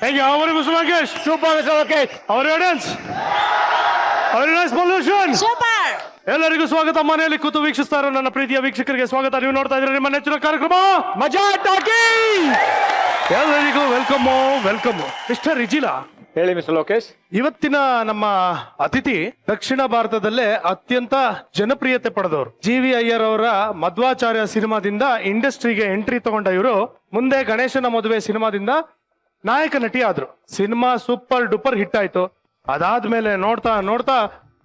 Thank you. How are you, Mr. Rakesh? Super, Mr. Rakesh. Our audience. Very nice pollution. Super. ಎಲ್ಲರಿಗೂ ಸ್ವಾಗತ. ಮನೆಯಲ್ಲಿ ಕೂತು ವೀಕ್ಷಿಸ್ತಾರೋ ನನ್ನ ಪ್ರೀತಿಯ ವೀಕ್ಷಕರಿಗೆ ಸ್ವಾಗತ. ನೀವು ನೋಡ್ತಾ ಇದ್ರೆ ನಿಮ್ಮ ನೆಚ್ಚಿನ ಕಾರ್ಯಕ್ರಮ ಮಜಾ ಟಾಕಿ. ಎಲ್ಲರಿಗೂ ವೆಲ್ಕಮ್ ವೆಲ್ಕಮ್. ಮಿಸ್ಟರ್ ರಿಜಿಲಾ, ಹೇಳಿ ಮಿಸ್ಟರ್ ಲೋಕೇಶ್. ಇವತ್ತಿನ ನಮ್ಮ ಅತಿಥಿ ದಕ್ಷಿಣ ಭಾರತದಲ್ಲೇ ಅತ್ಯಂತ ಜನಪ್ರಿಯತೆ ಪಡೆದವರು. ಜಿ.ವಿ. ಅಯ್ಯರ್ ಅವರ ಮಧ್ವಾಚಾರ್ಯ ಸಿನಿಮಾದಿಂದ ಇಂಡಸ್ಟ್ರಿಗೆ ಎಂಟ್ರಿ ತಗೊಂಡ ಇವರು ಮುಂದೆ ಗಣೇಶನ ಮದುವೆ ಸಿನಿಮಾದಿಂದ ನಾಯಕ ನಟಿ ಆದ್ರು. ಸಿನಿಮಾ ಸೂಪರ್ ಡೂಪರ್ ಹಿಟ್ ಆಯ್ತು. ಅದಾದ್ಮೇಲೆ ನೋಡ್ತಾ ನೋಡ್ತಾ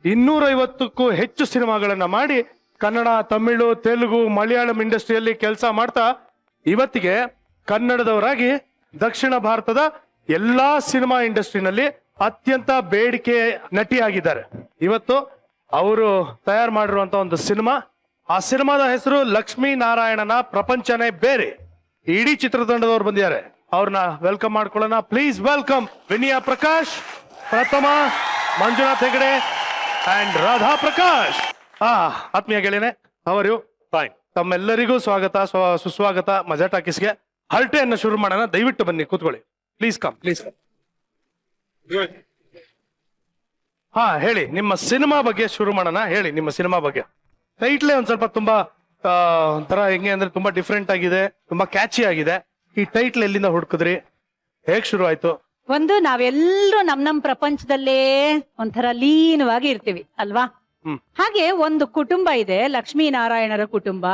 250ಕ್ಕೂ ಹೆಚ್ಚು ಸಿನಿಮಾಗಳನ್ನ ಮಾಡಿ ಕನ್ನಡ, ತಮಿಳು, ತೆಲುಗು, ಮಲಯಾಳಂ ಇಂಡಸ್ಟ್ರಿಯಲ್ಲಿ ಕೆಲಸ ಮಾಡ್ತಾ ಇವತ್ತಿಗೆ ಕನ್ನಡದವರಾಗಿ ದಕ್ಷಿಣ ಭಾರತದ ಎಲ್ಲಾ ಸಿನಿಮಾ ಇಂಡಸ್ಟ್ರಿನಲ್ಲಿ ಅತ್ಯಂತ ಬೇಡಿಕೆ ನಟಿಯಾಗಿದ್ದಾರೆ. ಇವತ್ತು ಅವರು ತಯಾರು ಮಾಡಿರುವಂತ ಒಂದು ಸಿನಿಮಾ, ಆ ಸಿನಿಮಾದ ಹೆಸರು ಲಕ್ಷ್ಮೀ ನಾರಾಯಣನ ಪ್ರಪಂಚನೇ ಬೇರೆ. ಇಡೀ ಚಿತ್ರತಂಡದವರು ಬಂದಿದ್ದಾರೆ. ಅವ್ರನ್ನ ವೆಲ್ಕಮ್ ಮಾಡ್ಕೊಳ್ಳೋಣ. ಪ್ಲೀಸ್ ವೆಲ್ಕಮ್ ವಿನಯಾ ಪ್ರಕಾಶ್, ಪ್ರಥಮ, ಮಂಜುನಾಥ್ ಹೆಗಡೆ ಅಂಡ್ ರಾಧಾ ಪ್ರಕಾಶ್. ಆತ್ಮೀಯ ಗೆಳೆಯನೆ, ಅವರು ಫೈನ್. ತಮ್ಮೆಲ್ಲರಿಗೂ ಸ್ವಾಗತ, ಸುಸ್ವಾಗತ ಮಜಾ ಟಾಕೀಸ್ಗೆ. ಹರಟೆಯನ್ನು ಶುರು ಮಾಡೋಣ. ದಯವಿಟ್ಟು ಬನ್ನಿ, ಕೂತ್ಕೊಳ್ಳಿ. Please come, please. ಹೇಳಿ ನಿಮ್ಮ ಸಿನಿಮಾ ಬಗ್ಗೆ ಶುರು ಮಾಡೋಣ. ಹೇಳಿ ನಿಮ್ಮ ಸಿನಿಮಾ ಬಗ್ಗೆ. ಟೈಟ್ಲೇ ಒಂದ್ ಸ್ವಲ್ಪ ತುಂಬಾ ಒಂಥರ ಹೆಂಗೆ ಅಂದ್ರೆ ತುಂಬಾ ಡಿಫ್ರೆಂಟ್ ಆಗಿದೆ, ತುಂಬಾ ಕ್ಯಾಚಿ ಆಗಿದೆ. ಈ ಟೈಟ್ಲ್ ಎಲ್ಲಿಂದ ಹುಡುಕಿದ್ರಿ? ಹೇಗ್ ಶುರು ಆಯ್ತು? ಒಂದು, ನಾವೆಲ್ಲರೂ ನಮ್ ಪ್ರಪಂಚದಲ್ಲೇ ಒಂಥರ ಲೀನವಾಗಿ ಇರ್ತೀವಿ ಅಲ್ವಾ? ಹಾಗೆ ಒಂದು ಕುಟುಂಬ ಇದೆ, ಲಕ್ಷ್ಮೀ ನಾರಾಯಣರ ಕುಟುಂಬ.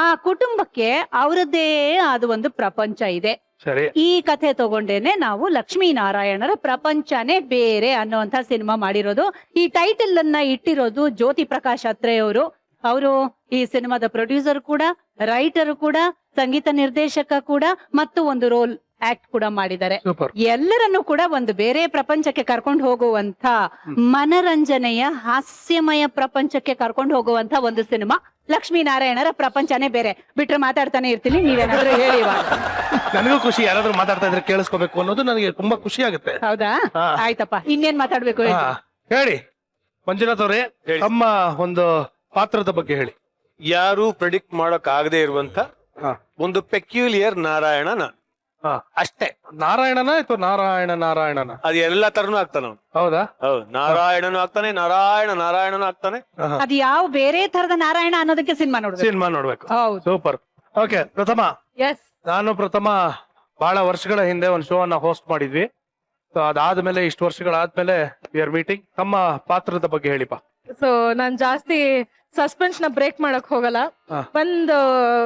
ಆ ಕುಟುಂಬಕ್ಕೆ ಅವರದ್ದೇ ಆದ ಒಂದು ಪ್ರಪಂಚ ಇದೆ. ಸರಿ. ಈ ಕಥೆ ತಗೊಂಡೇನೆ ನಾವು ಲಕ್ಷ್ಮೀ ನಾರಾಯಣರ ಪ್ರಪಂಚನೇ ಬೇರೆ ಅನ್ನುವಂತ ಸಿನಿಮಾ ಮಾಡಿರೋದು. ಈ ಟೈಟಲ್ ಅನ್ನ ಇಟ್ಟಿರೋದು ಜ್ಯೋತಿ ಪ್ರಕಾಶ್ ಅತ್ರೆ ಅವರು. ಅವರು ಈ ಸಿನಿಮಾದ ಪ್ರೊಡ್ಯೂಸರ್ ಕೂಡ, ರೈಟರ್ ಕೂಡ, ಸಂಗೀತ ನಿರ್ದೇಶಕ ಕೂಡ, ಮತ್ತು ಒಂದು ರೋಲ್ ಆಕ್ಟ್ ಕೂಡ ಮಾಡಿದ್ದಾರೆ. ಎಲ್ಲರನ್ನು ಕೂಡ ಒಂದು ಬೇರೆ ಪ್ರಪಂಚಕ್ಕೆ ಕರ್ಕೊಂಡು ಹೋಗುವಂತ, ಮನರಂಜನೆಯ ಹಾಸ್ಯಮಯ ಪ್ರಪಂಚಕ್ಕೆ ಕರ್ಕೊಂಡು ಹೋಗುವಂತ ಒಂದು ಸಿನಿಮಾ ಲಕ್ಷ್ಮೀ ನಾರಾಯಣರ ಪ್ರಪಂಚನೇ ಬೇರೆ. ಬಿಟ್ರೆ ಮಾತಾಡ್ತಾನೆ ಇರ್ತೀನಿ, ನೀವೇನಾದ್ರೂ ಹೇಳಿ. ನನಗೂ ಖುಷಿ, ಯಾರಾದ್ರೂ ಮಾತಾಡ್ತಾ ಇದ್ರೆ ಕೇಳಿಸ್ಕೋಬೇಕು ಅನ್ನೋದು ನನಗೆ ತುಂಬಾ ಖುಷಿ ಆಗುತ್ತೆ. ಹೌದಾ? ಆಯ್ತಪ್ಪ, ಇನ್ನೇನ್ ಮಾತಾಡ್ಬೇಕು ಹೇಳಿ. ಮಂಜುನಾಥ್ ಅವರೇ, ತಮ್ಮ ಒಂದು ಪಾತ್ರದ ಬಗ್ಗೆ ಹೇಳಿ. ಯಾರು ಪ್ರೆಡಿಕ್ಟ್ ಮಾಡಕ್ ಆಗದೆ ಇರುವಂತ ಒಂದು ಪೆಕ್ಯುಲಿಯರ್ ನಾರಾಯಣ ನಾನು ಅಷ್ಟೇ. ನಾರಾಯಣನ ಅಥವಾ ನಾರಾಯಣನ? ಅದು ಎಲ್ಲಾ ತರನು ಆಗ್ತಾನ. ಹೌದಾ? ಹೌದು, ನಾರಾಯಣನು ಆಗ್ತಾನೆ, ನಾರಾಯಣನು ಆಗ್ತಾನೆ. ಅದು ಯಾವ ಬೇರೆ ತರದ ನಾರಾಯಣ ಅನ್ನೋದಕ್ಕೆ ಸಿನಿಮಾ ನೋಡ್ಬೇಕು. ಸೂಪರ್. ಓಕೆ, ಪ್ರಥಮ. ಎಸ್, ನಾನು ಪ್ರಥಮ ಬಹಳ ವರ್ಷಗಳ ಹಿಂದೆ ಒಂದು ಶೋ ಅನ್ನ ಹೋಸ್ಟ್ ಮಾಡಿದ್ವಿ. ಅದಾದ್ಮೇಲೆ ಇಷ್ಟು ವರ್ಷಗಳಾದ್ಮೇಲೆ ವಿ ಆರ್ ಮೀಟಿಂಗ್. ತಮ್ಮ ಪಾತ್ರದ ಬಗ್ಗೆ ಹೇಳಿಪ್ಪ. ಸೊ ನಾನ್ ಜಾಸ್ತಿ ಸಸ್ಪೆನ್ಸ್ ನ ಬ್ರೇಕ್ ಮಾಡಕ್ ಹೋಗಲ್ಲ. ಒಂದ್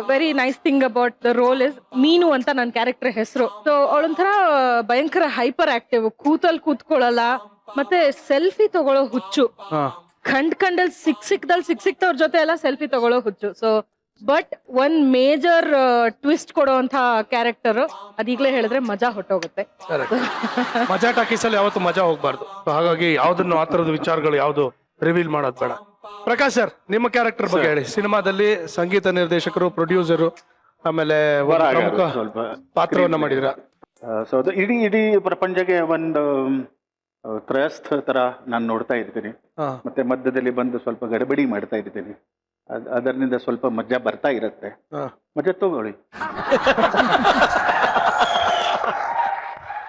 very nice thing about the role is ಮೀನು ಅಂತ ನನ್ನ ಕ್ಯಾರೆಕ್ಟರ್ ಹೆಸರು. ಸೊ ಅವಳೊಂಥರ ಭಯಂಕರ ಹೈಪರ್ ಆಕ್ಟಿವ್, ಕೂತ್ಕೊಳ್ಳಲ್ಲ, ಮತ್ತೆ ಸೆಲ್ಫಿ ತಗೊಳ್ಳೋ ಹುಚ್ಚು. ಕಂಡಲ್ಲಿ ಸಿಕ್ತವ್ರ ಜೊತೆ ಎಲ್ಲ ಸೆಲ್ಫಿ ತಗೊಳ್ಳೋ ಹುಚ್ಚು. ಸೊ ಬಟ್ ಒಂದ್ ಮೇಜರ್ ಟ್ವಿಸ್ಟ್ ಕೊಡುವಂತ ಕ್ಯಾರೆಕ್ಟರ್, ಅದೀಗ್ಲೇ ಹೇಳಿದ್ರೆ ಮಜಾ ಹೊಟ್ಟೋಗುತ್ತೆ. ಮಜಾ ಟಾಕೀಸ್ ಅಲ್ಲಿ ಯಾವತ್ತು ಮಜಾ ಹೋಗ್ಬಾರ್ದು. ಹಾಗಾಗಿ ಯಾವ್ದನ್ನು ಆ ತರದ ವಿಚಾರಗಳು ಯಾವ್ದು ರಿವೀಲ್ ಮಾಡೋದ್ ಬೇಡ. ಪ್ರಕಾಶ್ ಸರ್, ನಿಮ್ಮ ಕ್ಯಾರೆಕ್ಟರ್ ಬಗ್ಗೆ ಹೇಳಿ. ಸಿನಿಮಾದಲ್ಲಿ ಸಂಗೀತ ನಿರ್ದೇಶಕರು, ಪ್ರೊಡ್ಯೂಸರು, ಆಮೇಲೆ ಪ್ರಮುಖ ಪಾತ್ರವನ್ನ ಮಾಡಿದ್ರ. ಸೊ ಅದು ಇಡೀ ಪ್ರಪಂಚಕ್ಕೆ ಒಂದು ತ್ರಯಸ್ಥ ತರ ನಾನು ನೋಡ್ತಾ ಇದ್ದೀನಿ. ಮತ್ತೆ ಮಧ್ಯದಲ್ಲಿ ಬಂದು ಸ್ವಲ್ಪ ಗಡಬಡಿ ಮಾಡ್ತಾ ಇದ್ದೀನಿ. ಅದರಿಂದ ಸ್ವಲ್ಪ ಮಜಾ ಬರ್ತಾ ಇರುತ್ತೆ. ಮಜಾ ತಗೊಳ್ಳಿ.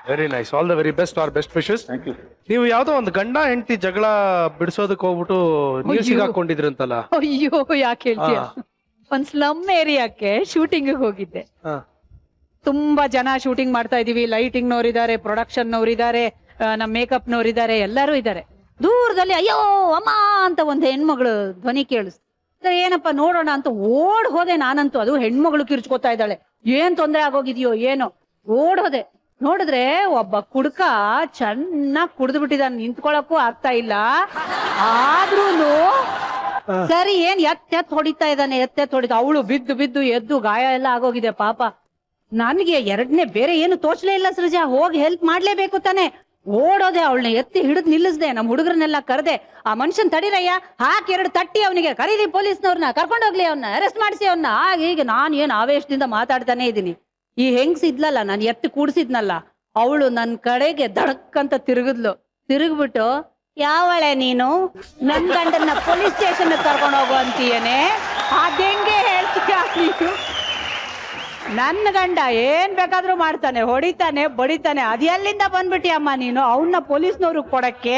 Very nice. All the very best. Our best wishes. Thank you. ನೀವು ಯಾವ್ದೋ ಒಂದು ಗಂಡ ಹೆಂಡತಿ ಜಗಳ ಬಿಡಿಸೋದಕ್ಕೆ ಹೋಗ್ಬಿಟ್ಟು ನೀವು ಸಿಗಾಕೊಂಡಿದ್ರಂತಲ್ಲ? ಅಯ್ಯೋ, ಯಾಕೆ ಹೇಳ್ತೀಯ? ಒಂದ್ ಸ್ಲಮ್ ಏರಿಯಾಕ್ಕೆ ಶೂಟಿಂಗ್ ಹೋಗಿದ್ದೆ. ತುಂಬಾ ಜನ ಶೂಟಿಂಗ್ ಮಾಡ್ತಾ ಇದೀವಿ. ಲೈಟಿಂಗ್ ನವರಿದ್ದಾರೆ, ಪ್ರೊಡಕ್ಷನ್ ನವರಿದ್ದಾರೆ, ನಮ್ ಮೇಕಪ್ ನವರಿದ್ದಾರೆ, ಎಲ್ಲರೂ ಇದ್ದಾರೆ. ದೂರದಲ್ಲಿ ಅಯ್ಯೋ ಅಮ್ಮ ಅಂತ ಒಂದು ಹೆಣ್ಮಗಳು ಧ್ವನಿ ಕೇಳಿಸ್ತು. ಏನಪ್ಪ ನೋಡೋಣ ಅಂತ ಓಡ್ ಹೋದೆ ನಾನಂತೂ. ಅದು ಹೆಣ್ಮಗಳು ಕಿರ್ಚ್ಕೋತಾ ಇದ್ದಾಳೆ. ಏನ್ ತೊಂದರೆ ಆಗೋಗಿದ್ಯೋ ಏನೋ. ಓಡ್ ಹೋದೆ. ನೋಡಿದ್ರೆ ಒಬ್ಬ ಕುಡ್ಕ ಚೆನ್ನಾಗ್ ಕುಡ್ದು ಬಿಟ್ಟಿದ್ದಾನೆ, ನಿಂತ್ಕೊಳಕ್ಕೂ ಆಗ್ತಾ ಇಲ್ಲ. ಆದ್ರೂನು ಸರಿ ಏನ್ ಎತ್ತೆತ್ ಹೊಡಿತಾ ಇದ್ದಾನೆ, ಎತ್ತೆತ್ ಹೊಡಿತಾ. ಅವಳು ಬಿದ್ದು ಎದ್ದು ಗಾಯ ಎಲ್ಲ ಆಗೋಗಿದೆ ಪಾಪ. ನನ್ಗೆ ಎರಡನೇ ಬೇರೆ ಏನು ತೋಚ್ಲೇ ಇಲ್ಲ ಸೃಜಾ. ಹೋಗಿ ಹೆಲ್ಪ್ ಮಾಡ್ಲೇಬೇಕು ತಾನೆ. ಓಡೋದೆ, ಅವಳನ್ನ ಎತ್ತಿ ಹಿಡಿದು ನಿಲ್ಲಿಸ್ದೆ. ನಮ್ ಹುಡುಗರನ್ನೆಲ್ಲ ಕರೆದೆ. ಆ ಮನುಷ್ಯನ್ ತಡಿರಯ್ಯ, ಹಾಕಿ 2 ತಟ್ಟಿ ಅವನಿಗೆ ಕರೀರಿ ಪೊಲೀಸ್ನವ್ರನ್ನ, ಕರ್ಕೊಂಡೋಗ್ಲಿ ಅವನ್ನ, ಅರೆಸ್ಟ್ ಮಾಡಿಸಿ ಅವನ್ನ. ಈಗ ನಾನ್ ಏನ್ ಆವೇಶದಿಂದ ಮಾತಾಡ್ತಾನೆ ಇದೀನಿ. ಈ ಹೆಂಗ್ಸ್ ಇದ್ಲಲ್ಲ, ನಾನು ಎತ್ತಿ ಕೂಡ್ಸಿದ್ನಲ್ಲ, ಅವಳು ನನ್ ಕಡೆಗೆ ದಡಕ್ಕಂತ ತಿರುಗ್ಬಿಟ್ಟು, ಯಾವಳೆ ನೀನು, ನನ್ ಗಂಡನ್ನ ಪೊಲೀಸ್ ಸ್ಟೇಷನ್ ಕರ್ಕೊಂಡು ಹೋಗು ಅಂತೀಯೇನೆ, ಅದೆಂಗೆ ಹೇಳ್ತೀಯ ನೀನು? ನನ್ನ ಗಂಡ ಏನ್ ಬೇಕಾದ್ರೂ ಮಾಡ್ತಾನೆ, ಹೊಡಿತಾನೆ, ಬಡಿತಾನೆ. ಅದ್ ಎಲ್ಲಿಂದ ಬಂದ್ಬಿಟ್ಟಿ ಅಮ್ಮ ನೀನು ಅವನ್ನ ಪೊಲೀಸ್ನವ್ರು ಕೊಡಕ್ಕೆ?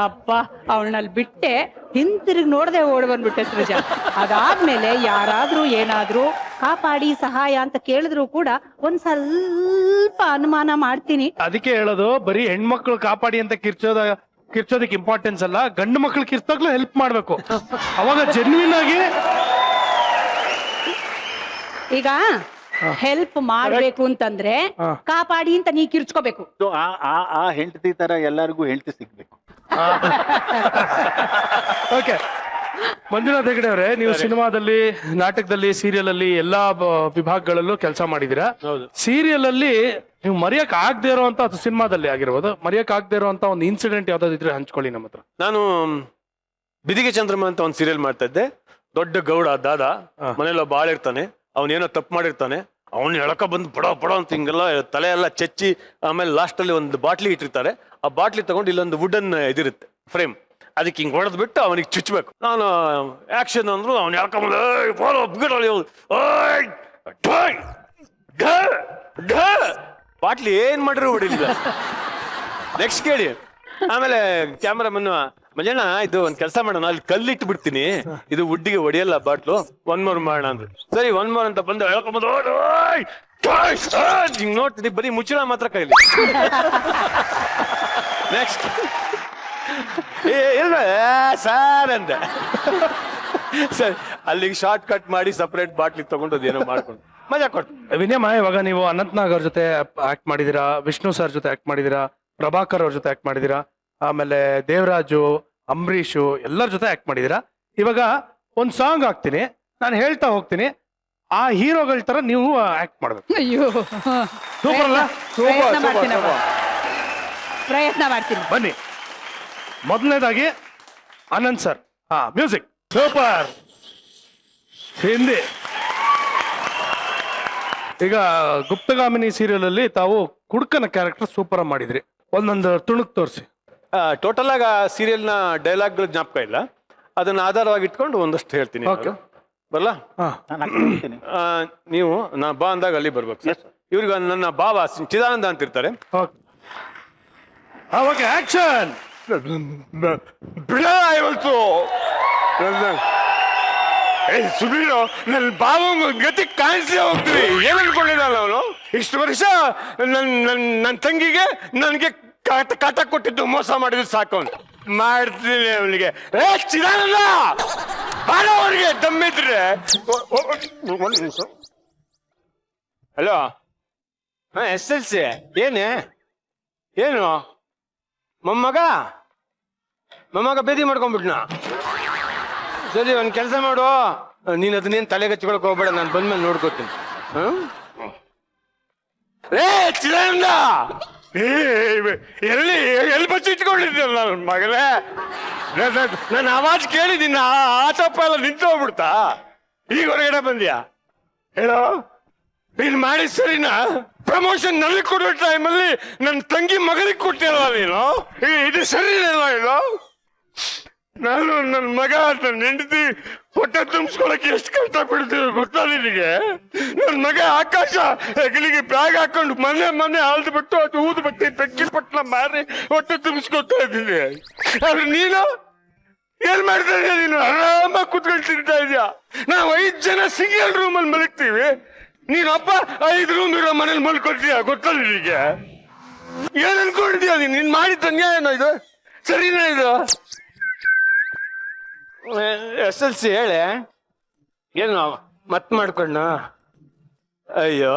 ಅಪ್ಪ ಅವಳನ್ನಲ್ಲಿ ಬಿಟ್ಟೆ ಹಿಂತಿರುಗಿ ನೋಡದೆ ಓಡ್ ಬಂದ್ಬಿಟ್ಟೆ ಸೃಜ. ಅದಾದ್ಮೇಲೆ ಯಾರಾದ್ರೂ ಏನಾದ್ರೂ ಕಾಪಾಡಿ ಸಹಾಯ ಅಂತ ಕೇಳಿದ್ರು ಕೂಡ ಒಂದ್ ಸ್ವಲ್ಪ ಅನುಮಾನ ಮಾಡ್ತೀನಿ. ಅದಕ್ಕೆ ಹೇಳೋದು, ಬರೀ ಹೆಣ್ಮಕ್ಳು ಕಾಪಾಡಿ ಅಂತ ಕಿರ್ಚೋದಕ್ಕೆ ಇಂಪಾರ್ಟೆನ್ಸ್ ಅಲ್ಲ, ಗಂಡು ಮಕ್ಳು ಕಿರ್ಚಾಗ್ಲೂ ಹೆಲ್ಪ್ ಮಾಡ್ಬೇಕು. ಅವಾಗ ಜೆನ್ವಿನ್ ಆಗಿ ಈಗ ಹೆಲ್ಪ್ ಮಾಡ್ಬೇಕು ಅಂತಂದ್ರೆ ಕಾಪಾಡಿ ಅಂತ ನೀ ಕಿರ್ಚ್ಕೋಬೇಕು. ಆ ಹೆಂಡತಿ ತರ ಎಲ್ಲರಿಗೂ ಹೆಂಡತಿ ಸಿಗ್ಬೇಕು. ಓಕೆ, ಮಂಜುನಾಥ್ ಹೆಗಡೆ ಅವರೇ, ನೀವು ಸಿನಿಮಾದಲ್ಲಿ, ನಾಟಕದಲ್ಲಿ, ಸೀರಿಯಲ್ ಅಲ್ಲಿ ಎಲ್ಲಾ ವಿಭಾಗಗಳಲ್ಲೂ ಕೆಲಸ ಮಾಡಿದೀರಾ. ಸೀರಿಯಲ್ ಅಲ್ಲಿ ನೀವು ಮರೆಯಕ್ ಆಗದೆ ಇರುವಂತ, ಅದು ಸಿನಿಮಾದಲ್ಲಿ ಆಗಿರ್ಬೋದು, ಮರೆಯಕ್ ಆಗದೆ ಇರುವಂತ ಒಂದು ಇನ್ಸಿಡೆಂಟ್ ಯಾವ್ದಾದಿದ್ರೆ ಹಂಚ್ಕೊಳ್ಳಿ ನಮ್ಮ ಹತ್ರ. ನಾನು ಬಿದಿಗೆ ಚಂದ್ರಮ ಅಂತ ಒಂದು ಸೀರಿಯಲ್ ಮಾಡ್ತಾ ಇದ್ದೆ. ದೊಡ್ಡ ಗೌಡ ದಾದ ಮನೇಲಿ ಒಬ್ಬ ಆಳಿರ್ತಾನೆ, ಅವನೇನೋ ತಪ್ಪು ಮಾಡಿರ್ತಾನೆ, ಅವ್ನು ಎಳಕ ಬಂದು ಬಡ ಅಂತ ಹಿಂಗೆಲ್ಲ ತಲೆ ಎಲ್ಲ ಚೆಚ್ಚಿ, ಆಮೇಲೆ ಲಾಸ್ಟ್ ಅಲ್ಲಿ ಒಂದು ಬಾಟ್ಲಿ ಇಟ್ಟಿರ್ತಾರೆ. ಆ ಬಾಟ್ಲಿ ತಗೊಂಡು ಇಲ್ಲೊಂದು ವುಡನ್ ಇದಿರುತ್ತೆ ಫ್ರೇಮ್, ಅದಕ್ಕೆ ಹಿಂಗೆ ಹೊಡೆದ್ ಬಿಟ್ಟು ಅವನಿಗೆ ಚುಚ್ಚಬೇಕು. ನಾನು ಆಕ್ಷನ್ ಅಂದ್ರು ಅವ್ನು ಎಳ್ಕೊಂಬಂದು ಬಾಟ್ಲಿ ಏನ್ ಮಾಡಿದ್ರು ಹೊಡಿಲಿಲ್ಲ. ನೆಕ್ಸ್ಟ್ ಕೇಳಿ, ಆಮೇಲೆ ಕ್ಯಾಮ್ರಾಮನ್, ಮಂಜಣ್ಣ ಇದು ಒಂದ್ ಕೆಲಸ ಮಾಡೋಣ, ಅಲ್ಲಿ ಕಲ್ಲಿಟ್ಟು ಬಿಡ್ತೀನಿ, ಇದು ವುಡ್ಡಿಗೆ ಹೊಡಿಯಲ್ಲ ಬಾಟ್ಲು, ಒನ್ ಮೋರ್ ಮಾಡೋಣ ಅಂದ್ರು. ಸರಿ ಒನ್ ಮೋರ್ ಅಂತ ಬಂದು ಹೇಳ್ಕೊಂಬಂದು ಹಿಂಗ್ ನೋಡ್ತೀನಿ, ಬರೀ ಮುಚ್ಚಳ ಮಾತ್ರ ಕೈಲಿ. ನೆಕ್ಸ್ಟ್ ಇಲ್ಲ ಸಾರ್ ಅಂದೆ. ಸರಿ ಅಲ್ಲಿಗೆ ಶಾರ್ಟ್ ಕಟ್ ಮಾಡಿ ಸಪರೇಟ್ ಬಾಟ್ಲಿ ತಗೊಂಡು ಏನೋ ಮಾಡ್ಕೊಂಡು ಮಜಾ ಕೊಟ್ಟು. ವಿನಯಮ್ಮ, ಇವಾಗ ನೀವು ಅನಂತ್ನಾಗ್ ಅವ್ರ ಜೊತೆ ಆಕ್ಟ್ ಮಾಡಿದೀರಾ, ವಿಷ್ಣು ಸರ್ ಜೊತೆ ಆಕ್ಟ್ ಮಾಡಿದೀರಾ, ಪ್ರಭಾಕರ್ ಅವ್ರ ಜೊತೆ ಆಕ್ಟ್ ಮಾಡಿದೀರಾ, ಆಮೇಲೆ ದೇವರಾಜು, ಅಂಬರೀಷು ಎಲ್ಲರ ಜೊತೆ ಆಕ್ಟ್ ಮಾಡಿದೀರಾ. ಇವಾಗ ಒಂದ್ ಸಾಂಗ್ ಹಾಕ್ತೀನಿ, ನಾನು ಹೇಳ್ತಾ ಹೋಗ್ತೀನಿ, ಆ ಹೀರೋಗಳ ತರ ನೀವು ಆಕ್ಟ್ ಮಾಡ್ಬೇಕು. ಅಯ್ಯೋ, ಸೂಪರ್ ಅಲ್ಲ? ಪ್ರಯತ್ನ ಮಾಡ್ತೀನಿ. ಬನ್ನಿ, ಮೊದಲನೇದಾಗಿ Anand sir. Music. Super. Hindi. ಈಗ ಗುಪ್ತಗಾಮಿನಿ ಸೀರಿಯಲ್ ಅಲ್ಲಿ ತಾವು ಕುಡ್ಕನ ಕ್ಯಾರೆಕ್ಟರ್ ಸೂಪರ್ ಮಾಡಿದ್ರಿ, ಒಂದೊಂದು ತುಣುಕ್ ತೋರಿಸಿ. ಟೋಟಲ್ ಆಗಿ ಆ ಸೀರಿಯಲ್ ನ ಡೈಲಾಗ್ ಜ್ಞಾಪಕ ಇಲ್ಲ, ಅದನ್ನ ಆಧಾರವಾಗಿ ಇಟ್ಕೊಂಡು ಒಂದಷ್ಟು ಹೇಳ್ತೀನಿ. ಬರಲ್ಲ? ನೀವು ನಾ ಬಾ ಅಂದಾಗ ಅಲ್ಲಿ ಬರ್ಬೇಕು. ಇವ್ರಿಗೆ ನನ್ನ ಬಾವ ಚಿದಾನಂದ ಅಂತಿರ್ತಾರೆ. Okay, action. ಸುಬೀರು, ನನ್ನ ಬಾವ ಗತಿ ಕಾಣಿಸಿ ಹೋಗ್ತೀವಿ. ಏನ್ ಅನ್ಕೊಂಡಿದ್ದಾನ ಅವನು? ಇಷ್ಟು ವರ್ಷ ನನ್ನ ತಂಗಿಗೆ ನನಗೆ ಕಾಟ ಕೊಟ್ಟಿದ್ದು, ಮೋಸ ಮಾಡಿದ್ರು ಸಾಕು ಅವನು. ಮಾಡ್ತೀನಿ ಅವನಿಗೆ. ಚಿದಾನಂದ ಬಾಳ ಅವ್ರಿಗೆ ದಮ್ಮಿದ್ರೆ. ಹಲೋ, SLC ಏನು ಮೊಮ್ಮಗ ಬೇದಿ ಮಾಡ್ಕೊಂಡ್ಬಿಟ್ನ. ಸರಿ, ಒಂದ್ ಕೆಲಸ ಮಾಡು, ನೀನ್ ಅದನ್ನೇನ್ ತಲೆಗೆ ಹಚ್ಕೊಳಕ್ ಹೋಗ್ಬೇಡ, ನಾನು ಬಂದ್ಮೇಲೆ ನೋಡ್ಕೋತೀನಿ. ಚಿದಾನಂದ, ಎಲ್ಲಿ ಬಚ್ಚಿಟ್ಕೊಂಡಿದ್ದೀರ ನನ್ನ ಮಗನೇ? ನನ್ನ ಆವಾಜ್ ಕೇಳಿದ್ದೀನಿ, ಆಟಪ್ಪ ಎಲ್ಲ ನಿಂತು ಹೋಗ್ಬಿಡ್ತಾ? ಈಗ ಹೊರಗಡೆ ಬಂದ್ಯಾ? ಹೇಳೋ, ನೀನ್ ಮಾಡಿ ಸರಿನಾ? ಪ್ರಮೋಷನ್ ನಲ್ಲಿ ಕೊಡೋ ಟೈಮಲ್ಲಿ ನನ್ನ ತಂಗಿ ಮಗನಿಗೆ ಕೊಟ್ಟಿರಲ್ಲ ನೀನು? ಇದು ಸರಿ ಇದು? ನಾನು ನನ್ನ ಮಗ, ನನ್ನ ಹೆಂಡತಿ ಹೊಟ್ಟೆ ತುಂಬಿಸ್ಕೊಳಕ್ಕೆ ಎಷ್ಟು ಕಷ್ಟ ಪಡ್ತೀವಿ ಗೊತ್ತಾ ನಿನಗೆ? ನನ್ನ ಮಗ ಆಕಾಶ ಹೆಗಲಿಗೆ ಬ್ಯಾಗ್ ಹಾಕೊಂಡು ಮನೆ ಹಾಲ್ದು ಬಿಟ್ಟು ಅದು ಊದು ಬಟ್ಟೆ ಬೆಕ್ಕಿ ಪಟ್ಲ ಮಾರಿ ಹೊಟ್ಟೆ ತುಂಬಿಸ್ಕೊತಾ ಇದ್ದೀನಿ. ಆದ್ರೆ ನೀನು ಏನ್ ಮಾಡ್ತಾ ಇದೀಯ? ನೀನು ಆರಾಮಾಗಿ ಕುತ್ಕೊಂಡು ತಿಂತಾ ಇದೀಯ. ನಾವು 5 ಜನ ಸಿಂಗಲ್ ರೂಮಲ್ಲಿ ಮಲಗ್ತೀವಿ, ನೀನಪ್ಪ 5 ರೂಮ್ ಇರೋ ಮನೇಲಿ ಮಲ್ಕೊಳ್ತೀಯ ಗೊತ್ತಾ ನಿನಗೆ? ಏನ್ ಅನ್ಕೊಂಡಿದ್ಯಾ ನೀನ್ ಮಾಡಿದ ಅನ್ಯಾಯನೋ ಇದು? ಸರಿನಾ ಇದು? SLC ಹೇಳೆ, ಏನು ಮತ್ ಮಾಡ್ಕೊಂಡ? ಅಯ್ಯೋ,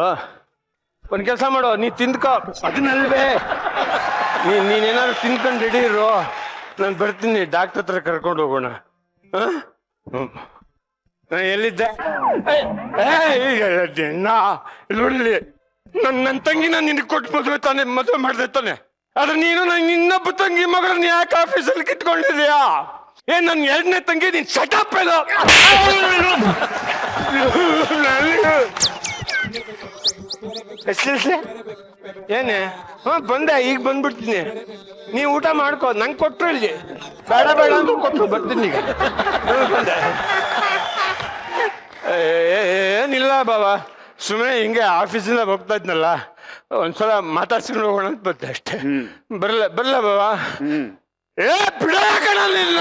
ಒಂದ್ ಕೆಲಸ ಮಾಡೋ, ನೀ ತಿಂದ್ಕೋ. ಅದನ್ನಲ್ವೇ, ನೀನೇನಾದ್ರು ತಿನ್ಕೊಂಡು ರೆಡಿ ಇರೋ, ನಾನು ಬರ್ತೀನಿ, ಡಾಕ್ಟರ್ ಹತ್ರ ಕರ್ಕೊಂಡು ಹೋಗೋಣ. ಎಲ್ಲಿದ್ದೆ? ನೋಡಿ, ನನ್ನ ತಂಗಿನ ನಿನಗೆ ಕೊಟ್ಟು ಮದುವೆ ಮಾಡ್ದೆ ತಾನೆ. ಆದ್ರೆ ನೀನು ಇನ್ನೊಬ್ಬ ತಂಗಿ ಮಗಳನ್ನ ಯಾಕೆ ಆಫೀಸಲ್ಲಿ ಕಿತ್ಕೊಂಡಿದ್ಯಾ? ಏನ್ ನನ್ 2ನೇ ತಂಗಿ? ನೀನ್ ಸಟಪ್ ಎಲ್ಲ ಏನೇ? ಬಂದೆ, ಈಗ ಬಂದ್ಬಿಡ್ತೀನಿ. ನೀ ಊಟ ಮಾಡ್ಕೋ, ನಂಗೆ ಕೊಟ್ರು ಇಲ್ಲಿ. ಬೇಡ ಅಂತ ಕೊಟ್ರು, ಬರ್ತೀನಿ ಈಗ. ಬಂದೆ. ಏನಿಲ್ಲ ಬಾಬಾ, ಸುಮ್ಮನೆ ಹಿಂಗೆ ಆಫೀಸಿಂದ ಹೋಗ್ತಾ ಇದ್ನಲ್ಲ, ಒಂದ್ಸಲ ಮಾತಾಡ್ಸ್ಕೊಂಡು ಹೋಗೋಣ ಅಂತ ಬಂದೆ ಅಷ್ಟೇ. ಬರಲ್ಲ ಬಾಬಾ. ಏ ಬಿಡಕಣ ನಿನ್ನ.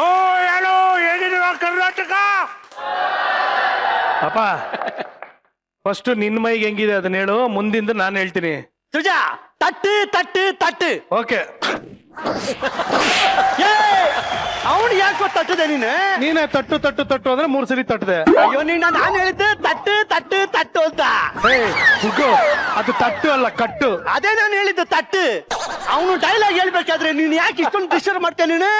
ಓ ಹೇಳೋ, ಹೇಗಿದ್ದೀವ ಕರ್ನಾಟಕ? ಅಪ್ಪ ಫಸ್ಟ್ ನಿನ್ ಮೈಗೆ ಹೆಂಗಿದೆ ಅದನ್ನ ಹೇಳು, ಮುಂದಿಂದ ನಾನು ಹೇಳ್ತೀನಿ. ಸುಜಾ ತಟ್ಟು ತಟ್ಟು ತಟ್ಟು. ಓಕೆ, ಅವನು ಯಾಕೋ ತಟ್ಟದೆ ನೀನು? ನೀನೇ ತಟ್ಟು ತಟ್ಟು ತಟ್ಟು ಅಂದ್ರೆ 3 ಸರಿ ತಟ್ಟದೆ. ಅಯ್ಯೋ ನಾನು ಹೇಳಿದ್ದೆ ತಟ್ಟು ತಟ್ಟು ತಟ್ಟು ಅಂತ. ಅದು ತಟ್ಟು ಅಲ್ಲ, ಕಟ್ಟು. ಅದೇ ನಾನು ಹೇಳಿದ್ದು ತಟ್ಟು. ಅವನು ಡೈಲಾಗ್ ಹೇಳ್ಬೇಕಾದ್ರೆ ನೀನು ಯಾಕೆ ಇಷ್ಟೊಂದು ಡಿಸ್ಟರ್ಬ್ ಮಾಡ್ತೇನೆ ನೀನು?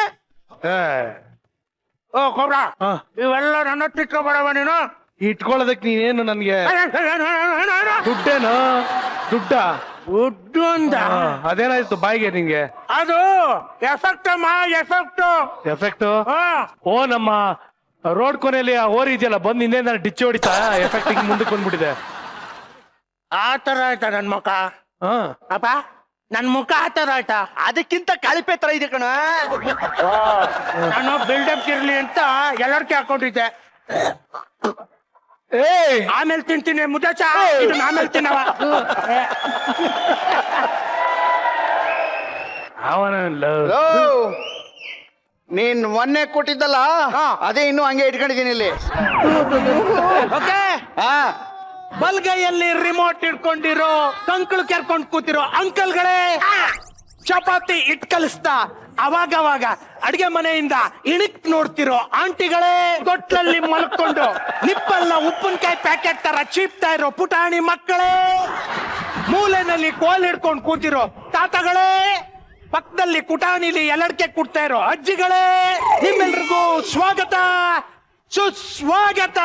ಓ ಕೊಬ್ರ, ಹಾ. ಇವೆಲ್ಲ ನನ್ನ ತಿಕ್ಕೋಬೇಡವ ನೀನು. ಇಟ್ಕೊಳ್ಳೋದಕ್ ನೀನೇನು ನನ್ಗೆ ದುಡ್ಡೇನು? ದುಡ್ಡ ದುಡ್ಡು ಅಂತ ಅದೇನಾಯ್ತು ಬಾಯಿಗೆ ನಿಂಗೆ? ಅದು ಎಫೆಕ್ಟ್ ಅಮ್ಮ, ಎಫೆಕ್ಟ್. ಓ ನಮ್ಮ ರೋಡ್ ಕೊನೆಯಲ್ಲಿ ಆ ಓರಿ ಇದೆಯಲ್ಲ, ಬಂದ್ ಹಿಂದೆ ನಾನು ಡಿಚ್ಚಿ ಹೊಡಿತಾ ಎಫೆಕ್ಟ್ ಮುಂದಕ್ಕೆ ಬಂದ್ಬಿಟ್ಟಿದೆ. ಆ ತರ ಆಯ್ತಾ ನನ್ ಮುಖ? ಹಾ, ಅಪ್ಪ ನನ್ ಮುಖ ಆ ತರ ಆಯ್ತಾ? ಅದಕ್ಕಿಂತ ಕಳಿಪೆ ತರ ಇದೆ ಕಣ. ನಾನು ಬಿಲ್ಡಪ್ ಇರ್ಲಿ ಅಂತ ಎಲ್ಲರ್ಕೆ ಹಾಕೊಂಡಿದ್ದೆ. ಆಮೇಲೆ ತಿಂತೀನಿ ಮುದ್ದಾಚ, ಇದನ್ನ ಆಮೇಲೆ ತಿನ್ನವ. ನೀನ್ ಮೊನ್ನೆ ಕೊಟ್ಟಿದ್ದಲ್ಲ, ಅದೇ ಇನ್ನು ಹಂಗೆ ಇಟ್ಕೊಂಡಿದ್ದೀನಿ ಇಲ್ಲಿ. ಓಕೆ, ಬಲ್ಗೈಯಲ್ಲಿ ರಿಮೋಟ್ ಇಟ್ಕೊಂಡಿರೋ, ಕಂಕಳು ಕೆರ್ಕೊಂಡು ಕೂತಿರೋ ಅಂಕಲ್ಗಳೇ, ಚಪಾತಿ ಇಟ್ ಕಲಿಸ್ತಾ ಅವಾಗವಾಗ ಅಡಿಗೆ ಮನೆಯಿಂದ ಇಣಿಕ್ ನೋಡ್ತಿರೋ ಆಂಟಿಗಳೇ, ತೊಟ್ಲಲ್ಲಿ ಮಲ್ಕೊಂಡು ನಿಪ್ಪಲ್ನ ಉಪ್ಪಿನಕಾಯಿ ಪ್ಯಾಕೆಟ್ ತರ ಚೀಪ್ತಾ ಇರೋ ಪುಟಾಣಿ ಮಕ್ಕಳೇ, ಮೂಲೆನಲ್ಲಿ ಕೋಲ್ ಹಿಡ್ಕೊಂಡು ಕೂತಿರೋ ತಾತಗಳೇ, ಪಕ್ಕದಲ್ಲಿ ಕುಟಾಣಿಲಿ ಎಲ್ಲಡ್ಕೆ ಕುಟ್ತಾ ಇರೋ ಅಜ್ಜಿಗಳೇ, ನಿಮ್ಮೆಲ್ರಿಗೂ ಸ್ವಾಗತ ಸುಸ್ವಾಗತ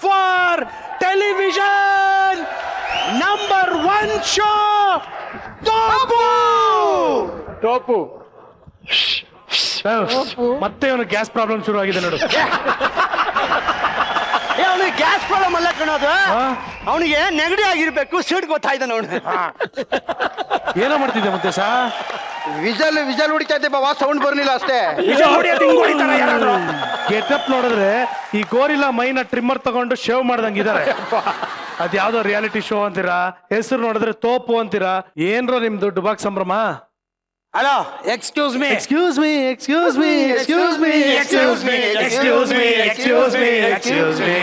for television number 1 show tofu. ಮತ್ತೆ ಅವನು ಗ್ಯಾಸ್ ಪ್ರಾಬ್ಲಮ್ ಶುರು ಆಗಿದೆ ನೋಡು. ಅವನಿಗೆ ಗ್ಯಾಸ್ ಪ್ರಾಬ್ಲಮ್ ಅಲ್ಲ ಕಣೋದು, ಹಾ? ಅವನಿಗೆ ನೆಗಡಿ ಆಗಿರ್ಬೇಕು, ಸೀಟ್ ಗೊತ್ತಾಯ್ತಾನ ಅವನು. ಏನೋ ಮಾಡ್ತಿದ್ದೆ ಮತ್ತೆ ಸಾ? ವಿಜಲ್ ಹೊಡಿತಾ ಇದ್ದೆ ಬಾಬಾ, ಸೌಂಡ್ ಬರ್ಲಿಲ್ಲ ಅಷ್ಟೇ. ಗೆಟಪ್ ನೋಡಿದ್ರೆ ಈ ಗೋರಿಲ್ಲ ಮೈನ ಟ್ರಿಮ್ಮರ್ ತಗೊಂಡು ಶೇವ್ ಮಾಡ್ದಂಗಿದ್ದಾರೆ. ಅದ್ಯಾವ್ದೋ ರಿಯಾಲಿಟಿ ಶೋ ಅಂತೀರಾ, ಹೆಸರು ನೋಡಿದ್ರೆ ತೋಪು ಅಂತೀರಾ. ಏನ್ರೋ ನಿಮ್ ದುಡ್ಡು ಬಾಕ್ ಸಂಭ್ರಮ? Hello, excuse me, excuse me, excuse me, excuse me, excuse me, excuse me, excuse me, excuse me.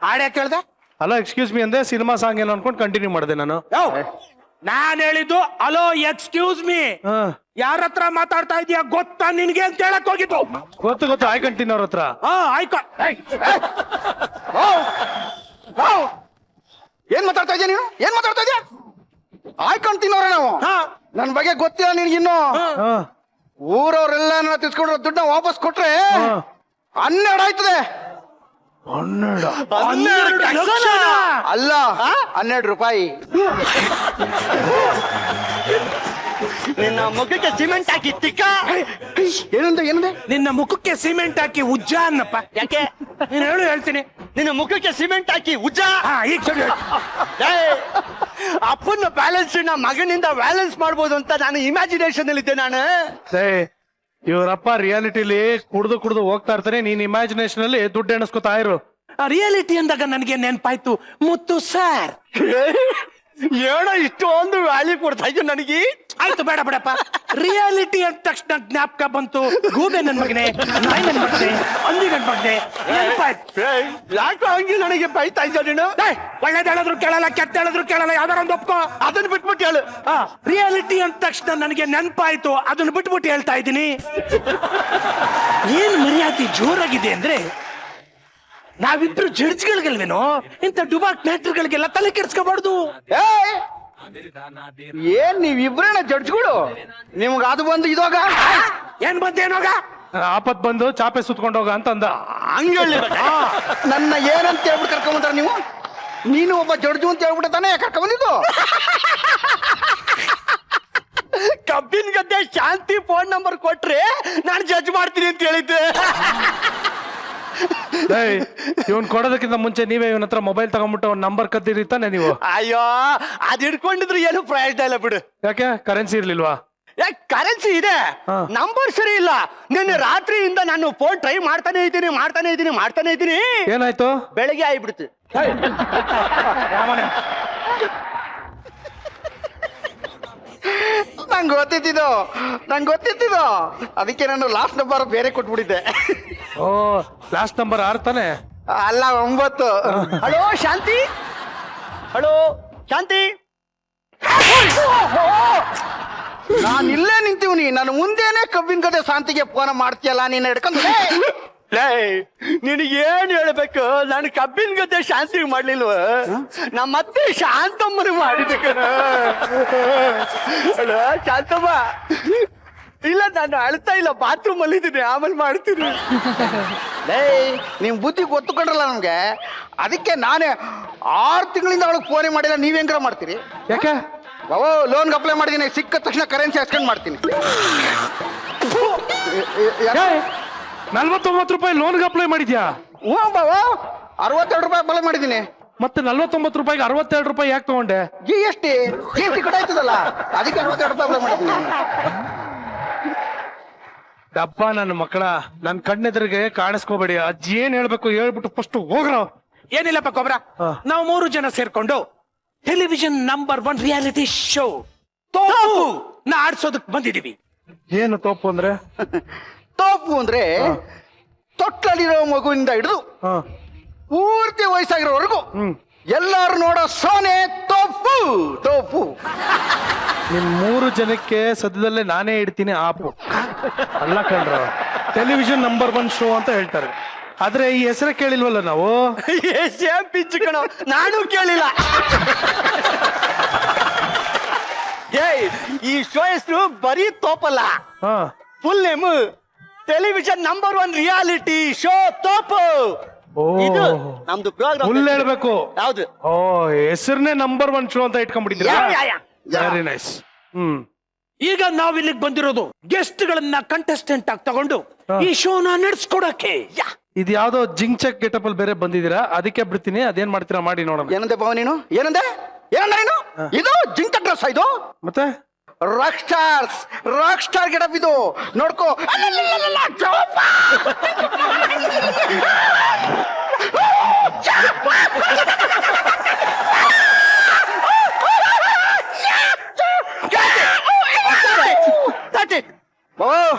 ಹಾಡ್ಯಾ ಕೇಳ್ದೆ? ಅಲ್ಲ ಎಕ್ಸ್ಕ್ಯೂಸ್ ಮೀ ಅಂದೆ, ಸಿನಿಮಾ ಸಾಂಗ್ ಏನೋ ಅನ್ಕೊಂಡು ಕಂಟಿನ್ಯೂ ಮಾಡಿದೆ ನಾನು. ನಾನ್ ಹೇಳಿದ್ದು ಹಲೋ ಎಕ್ಸ್ಕ್ಯೂಸ್ ಮೀ. ಹಾ, ಯಾರ ಹತ್ರ ಮಾತಾಡ್ತಾ ಇದೀಯ ಗೊತ್ತಾ ನಿನ್ಗೆ ಅಂತ ಹೇಳಕ್ ಹೋಗಿದ್ದು. ಗೊತ್ತು ಆಯ್ಕಂತೀನಿ ಅವ್ರ ಹತ್ರ. ಏನ್ ಮಾತಾಡ್ತಾ ಇದೀಯ ನೀನು? ಏನ್ ಮಾತಾಡ್ತಾ ಇದೀಯ? ಆಯ್ಕೊಂತೀನವ್ರ ನಾವು. ನನ್ ಬಗ್ಗೆ ಗೊತ್ತಿಲ್ಲ ನಿನ್ಗಿನ್ನು. ಹಾ, ಊರವ್ರೆಲ್ಲ ತಿಸ್ಕೊಂಡ್ರ ದುಡ್ಡ ವಾಪಸ್ ಕೊಟ್ರೆ 12 ಆಯ್ತದೆ. 12 ಅಲ್ಲ, 12 ರೂಪಾಯಿ. ನಿನ್ನ ಮುಖಕ್ಕೆ ಸಿಮೆಂಟ್ ಹಾಕಿ ತಿಕ್ಕ. ಏನಂದೆ? ನಿನ್ನ ಮುಖಕ್ಕೆ ಸಿಮೆಂಟ್ ಹಾಕಿ ಉಜ್ಜ ಅನ್ನಪ್ಪ. ಯಾಕೆ? ನೀನ್ ಹೇಳು, ಹೇಳ್ತೀನಿ. ನಿನ್ನ ಮುಖಕ್ಕೆ ಸಿಮೆಂಟ್ ಹಾಕಿ ಉಜ್ಜ. ಈಗ ಸರಿ. ಅಪ್ಪನ ಬ್ಯಾಲೆನ್ಸ್ ಮಗನಿಂದ ಬ್ಯಾಲೆನ್ಸ್ ಮಾಡ್ಬೋದು ಅಂತ ನಾನು ಇಮ್ಯಾಜಿನೇಷನ್ ಅಲ್ಲಿ ಇದ್ದೆ ನಾನು. ಇವರಪ್ಪ ರಿಯಾಲಿಟಿಲಿ ಕುಡ್ದು ಹೋಗ್ತಾ ಇರ್ತಾನೆ, ನೀನ್ ಇಮ್ಯಾಜಿನೇಷನ್ ಅಲ್ಲಿ ದುಡ್ಡು ಎಣಿಸ್ಕೊತಾ ಇರು. ರಿಯಾಲಿಟಿ ಅಂದಾಗ ನನಗೆ ನೆನಪಾಯ್ತು, ಮುತ್ತು ಸರ್. ಏನೋ ಇಷ್ಟೊಂದು ವ್ಯಾಲ್ಯೂ ಕೊಡ್ತಾ ಇದ್ದೆ ನನಗೆ. ಆಯ್ತು ಬೇಡ ಬಿಡಪ್ಪ, ರಿಯಾಲಿಟಿ ಅಂದ ತಕ್ಷಣ ಜ್ಞಾಪಕ ಬಂತು. ಗೂಬೆ ನನ್ ಮಗನೆ, ನಾಯಿ ನನ್ ಮಗನೆ, ಅಂದಿ ನನ್ ಮಗನೆ ನೆನಪಾಯ್ತು. ಯಾಕೋ ಹಂಗೆ ನನಗೆ ಬೈತಾ ಇದ್ದ ನೀನು? ಒಳ್ಳೇದ್ ಹೇಳಿದ್ರು ಕೇಳಲ್ಲ, ಕೆಟ್ಟ ಹೇಳಿದ್ರು ಕೇಳಲ್ಲ, ಯಾವ್ದಾರ ಒಂದು ಒಪ್ಕೋ. ಅದನ್ನ ಬಿಟ್ಬಿಟ್ಟು ಹೇಳು. ರಿಯಾಲಿಟಿ ಅಂದ ತಕ್ಷಣ ನನಗೆ ನೆನಪಾಯ್ತು, ಅದನ್ನ ಬಿಟ್ಬಿಟ್ಟು ಹೇಳ್ತಾ ಇದ್ದೀನಿ. ಏನ್ ಮರ್ಯಾದೆ ಜೋರಾಗಿದೆ ಅಂದ್ರೆ, ನಾವಿಬ್ರು ಜಡ್ಜ್ಗಳಿಗಲ್ವೇನೋ, ಇಂಥ ಡುಬಾಕ್ ಮ್ಯಾಟ್ರಿಗಳಿಗೆಲ್ಲ ತಲೆ ಕೆಡ್ಸ್ಕೋಬಾರ್ದು. ಏನ್ ನೀವಿಬ್ರೇನ ಜಡ್ಜ್ಗಳು? ನಿಮ್ಗ ಅದು ಬಂದು ಇದಾಗ ಏನ್ ಬಂದೇನೋಗ? ಆಪತ್ ಬಂದು ಚಾಪೆ ಸುತ್ಕೊಂಡು ಹೋಗ ಅಂತ ಅಂದ. ನನ್ನ ಏನಂತ ಹೇಳ್ಬಿಟ್ಟು ಕರ್ಕೊಂಡ್ಬಂದ್ರ ನೀವು? ನೀನು ಒಬ್ಬ ಜಡ್ಜು ಅಂತ ಹೇಳ್ಬಿಟ್ಟು ತಾನೇ ಕರ್ಕೊಂಡ್ಬಂದಿದ್ದು? ಕಬ್ಬಿನ ಗದ್ದೆ ಶಾಂತಿ ಫೋನ್ ನಂಬರ್ ಕೊಟ್ರೆ ನಾನು ಜಡ್ಜ್ ಮಾಡ್ತೀನಿ ಅಂತ ಹೇಳಿದ್ದೆ. ಇವನ್ ಕೊಡೋದಕ್ಕಿಂತ ಮುಂಚೆ ನೀವೇ ಇವನ ಹತ್ರ ಮೊಬೈಲ್ ತಗೊಂಡ್ಬಿಟ್ಟು ಅವ್ನ ನಂಬರ್ ಕದ್ದಿರಿ ತಾನೆ ನೀವು? ಅಯ್ಯೋ, ಅದ್ ಹಿಡ್ಕೊಂಡಿದ್ರು ಏನು ಪ್ರಯೋಜನ ಇಲ್ಲ ಬಿಡು. ಯಾಕೆ? ಕರೆನ್ಸಿ ಇರ್ಲಿಲ್ವಾ? ಕರೆನ್ಸಿ ಇದೆ, ಹಾ. ನಂಬರ್ ಸರಿ ಇಲ್ಲ. ನಿನ್ನೆ ರಾತ್ರಿಯಿಂದ ನಾನು ಫೋನ್ ಟ್ರೈ ಮಾಡ್ತಾನೆ ಇದ್ದೀನಿ. ಏನಾಯ್ತು? ಬೆಳಗ್ಗೆ ಆಗ್ಬಿಡ್ತು. ನಂಗೆ ಗೊತ್ತಿದ್ದು ಅದಕ್ಕೆ ನಾನು ಲಾಸ್ಟ್ ನಂಬರ್ ಬೇರೆ ಕೊಟ್ಬಿಟ್ಟಿದ್ದೆ. ಓ, ಲಾಸ್ಟ್ ನಂಬರ್ 6 ತಾನೆ? ಅಲ್ಲ 9. ಹಲೋ ಶಾಂತಿ, ನಾನು ಇಲ್ಲೇ ನಿಂತೀವ್ನಿ. ನಾನು ಮುಂದೇನೆ ಕಬ್ಬಿನ ಗದೆ ಶಾಂತಿಗೆ ಫೋನ್ ಮಾಡ್ತೀಯಲ್ಲ ನೀನು ಹಿಡ್ಕೊಂಡು. ನಿನಗೆ ಏನ್ ಹೇಳ್ಬೇಕು? ನಾನು ಕಬ್ಬಿನ ಗದ್ದೆ ಶಾಂತಿಗೆ ಮಾಡ್ಲಿಲ್ವ, ನಮ್ಮ ಅತ್ತೆ ಶಾಂತಮ್ಮನ ಮಾಡಿದ ಕಣ. ಶಾಂತಮ್ಮ, ಇಲ್ಲ ನಾನು ಅಳ್ತಾ ಇಲ್ಲ, ಬಾತ್ರೂಮ್ ಅಲ್ಲಿ ಇದ್ದೀನಿ, ಆಮೇಲೆ ಮಾಡ್ತೀನಿ. ನಿಮ್ ಬುದ್ಧಿ ಗೊತ್ತುಕೊಂಡ್ರಲ್ಲ ನಮ್ಗೆ, ಅದಕ್ಕೆ ನಾನೇ 6 ತಿಂಗಳಿಂದ ಅವಳಿಗೆ ಫೋನೇ ಮಾಡಿಲ್ಲ. ನೀವ್ ಹೆಂಗಾರ ಮಾಡ್ತೀರಿ? ಯಾಕೆ? ಲೋನ್ಗೆ ಅಪ್ಲೈ ಮಾಡಿದ್ದೀನಿ, ಸಿಕ್ಕ ತಕ್ಷಣ ಕರೆನ್ಸಿ ಹಾಕ್ಸ್ಕೊಂಡ್ ಮಾಡ್ತೀನಿ. 49 ರೂಪಾಯಿ ಲೋನ್ಗೆ ಅಪ್ಲೈ ಮಾಡಿದ್ಯಾ? ಹ್ಞೂ ಬಾವ, 62 ರೂಪಾಯಿ ಅಪ್ಲೈ ಮಾಡಿದ್ದೀನಿ. ಮತ್ತೆ 49 ರೂಪಾಯಿಗೆ 62 ರೂಪಾಯಿ ಯಾಕೆ ತಗೊಂಡೆ? GST ಕಡೆ ಆಯ್ತದಲ್ಲ, ಅದಕ್ಕೆ 62 ರೂಪಾಯಿ ಅಪ್ಲೈ ಮಾಡಿದ್ದೀನಿ. ಡಬ್ಬ ನನ್ನ ಮಕ್ಕಳ, ನನ್ ಕಣ್ಣೆದುರಿಗೆ ಕಾಣಿಸ್ಕೋಬೇಡಿ. ಅಜ್ಜಿ ಏನ್ ಹೇಳ್ಬೇಕು ಹೇಳ್ಬಿಟ್ಟು ಫಸ್ಟ್ ಹೋಗ್ರ. ಏನಿಲ್ಲಪ್ಪ ಕೊಬ್ರ, ನಾವು 3 ಜನ ಸೇರ್ಕೊಂಡು ಟೆಲಿವಿಷನ್ ನಂಬರ್ 1 ರಿಯಾಲಿಟಿ ಶೋ ತೋಪು ಆಡ್ಸೋದಕ್ ಬಂದಿದೀವಿ. ಏನು ತೋಪು ಅಂದ್ರೆ? ತೋಪು ಅಂದ್ರೆ ತೊಟ್ಟಲಿರೋ ಮಗುವಿಂದ ಹಿಡಿದು ಹಾ. ಪೂರ್ತಿ ವಯಸ್ಸಾಗಿರೋವರೆಗೂ ಹ್ಮ್. ಎಲ್ಲಾರು ನೋಡೋ ಸೋನೆ ತೋಪು. ನಿಮ್ 3 ಜನಕ್ಕೆ ಸದ್ಯದಲ್ಲೇ ನಾನೇ ಇಡ್ತೀನಿ ಆಪು. ಅಲ್ಲ ಕಣ್ರ, ಟೆಲಿವಿಷನ್ ನಂಬರ್ 1 ಶೋ ಅಂತ ಹೇಳ್ತಾರೆ, ಆದ್ರೆ ಈ ಹೆಸರೇ ಕೇಳಿಲ್ವಲ್ಲ ನಾವು. ಸೇಮ್ ಪಿಚ್ ಕಣ, ನಾನು ಕೇಳಿಲ್ಲ. ಈ ಶೋ ಹೆಸರು ಬರೀ ತೋಪಲ್ಲ, ಹಾ. Full name television number 1 reality show ತೋಪು. ಓ, ಇದು ನಮ್ದು ಪ್ರೋಗ್ರಾಮ್. ಫುಲ್ ಹೇಳ್ಬೇಕು. ಯಾವ್ದು? ಓ, ಹೆಸರನ್ನೇ ನಂಬರ್ 1 ಶೋ ಅಂತ ಇಟ್ಕೊಂಡ್ಬಿಟ್ಟಿದ್ದೀರಾ? Very nice. ಹ್ಮ್. ಈಗ ನಾವ್ ಇಲ್ಲಿಗೆ ಬಂದಿರೋದು ಗೆಸ್ಟ್ ಗಳನ್ನ ಕಂಟೆಸ್ಟೆಂಟ್ ಆಗಿ ತಗೊಂಡು ಈ ಶೋನ ನಡೆಸ್ಕೊಡಕ್ಕೆ. ಇದು ಯಾವ್ದೋ ಜಿಂಚಕ್ ಗೆಟಪ್ ಅಲ್ಲಿ ಬೇರೆ ಬಂದಿದ್ದೀರಾ, ಅದಕ್ಕೆ ಬಿಡ್ತೀನಿ. ಅದೇನ್ ಮಾಡ್ತೀರಾ ಮಾಡಿ ನೋಡೋಣ. ಏನಂದೆ ಬಾವ ನೀನು? ಏನಂದೆ ನೀನು? ಇದು ಜಿಂಕ ಡ್ರೆಸ್ ಇದು? ಮತ್ತೆ ರಾಕ್ ಸ್ಟಾರ್ ಗೆಟಪ್ ಇದು, ನೋಡ್ಕೋ. ಅಲ್ಲಲ್ಲಲ್ಲಲ್ಲ, ಜೋಪ! ಓ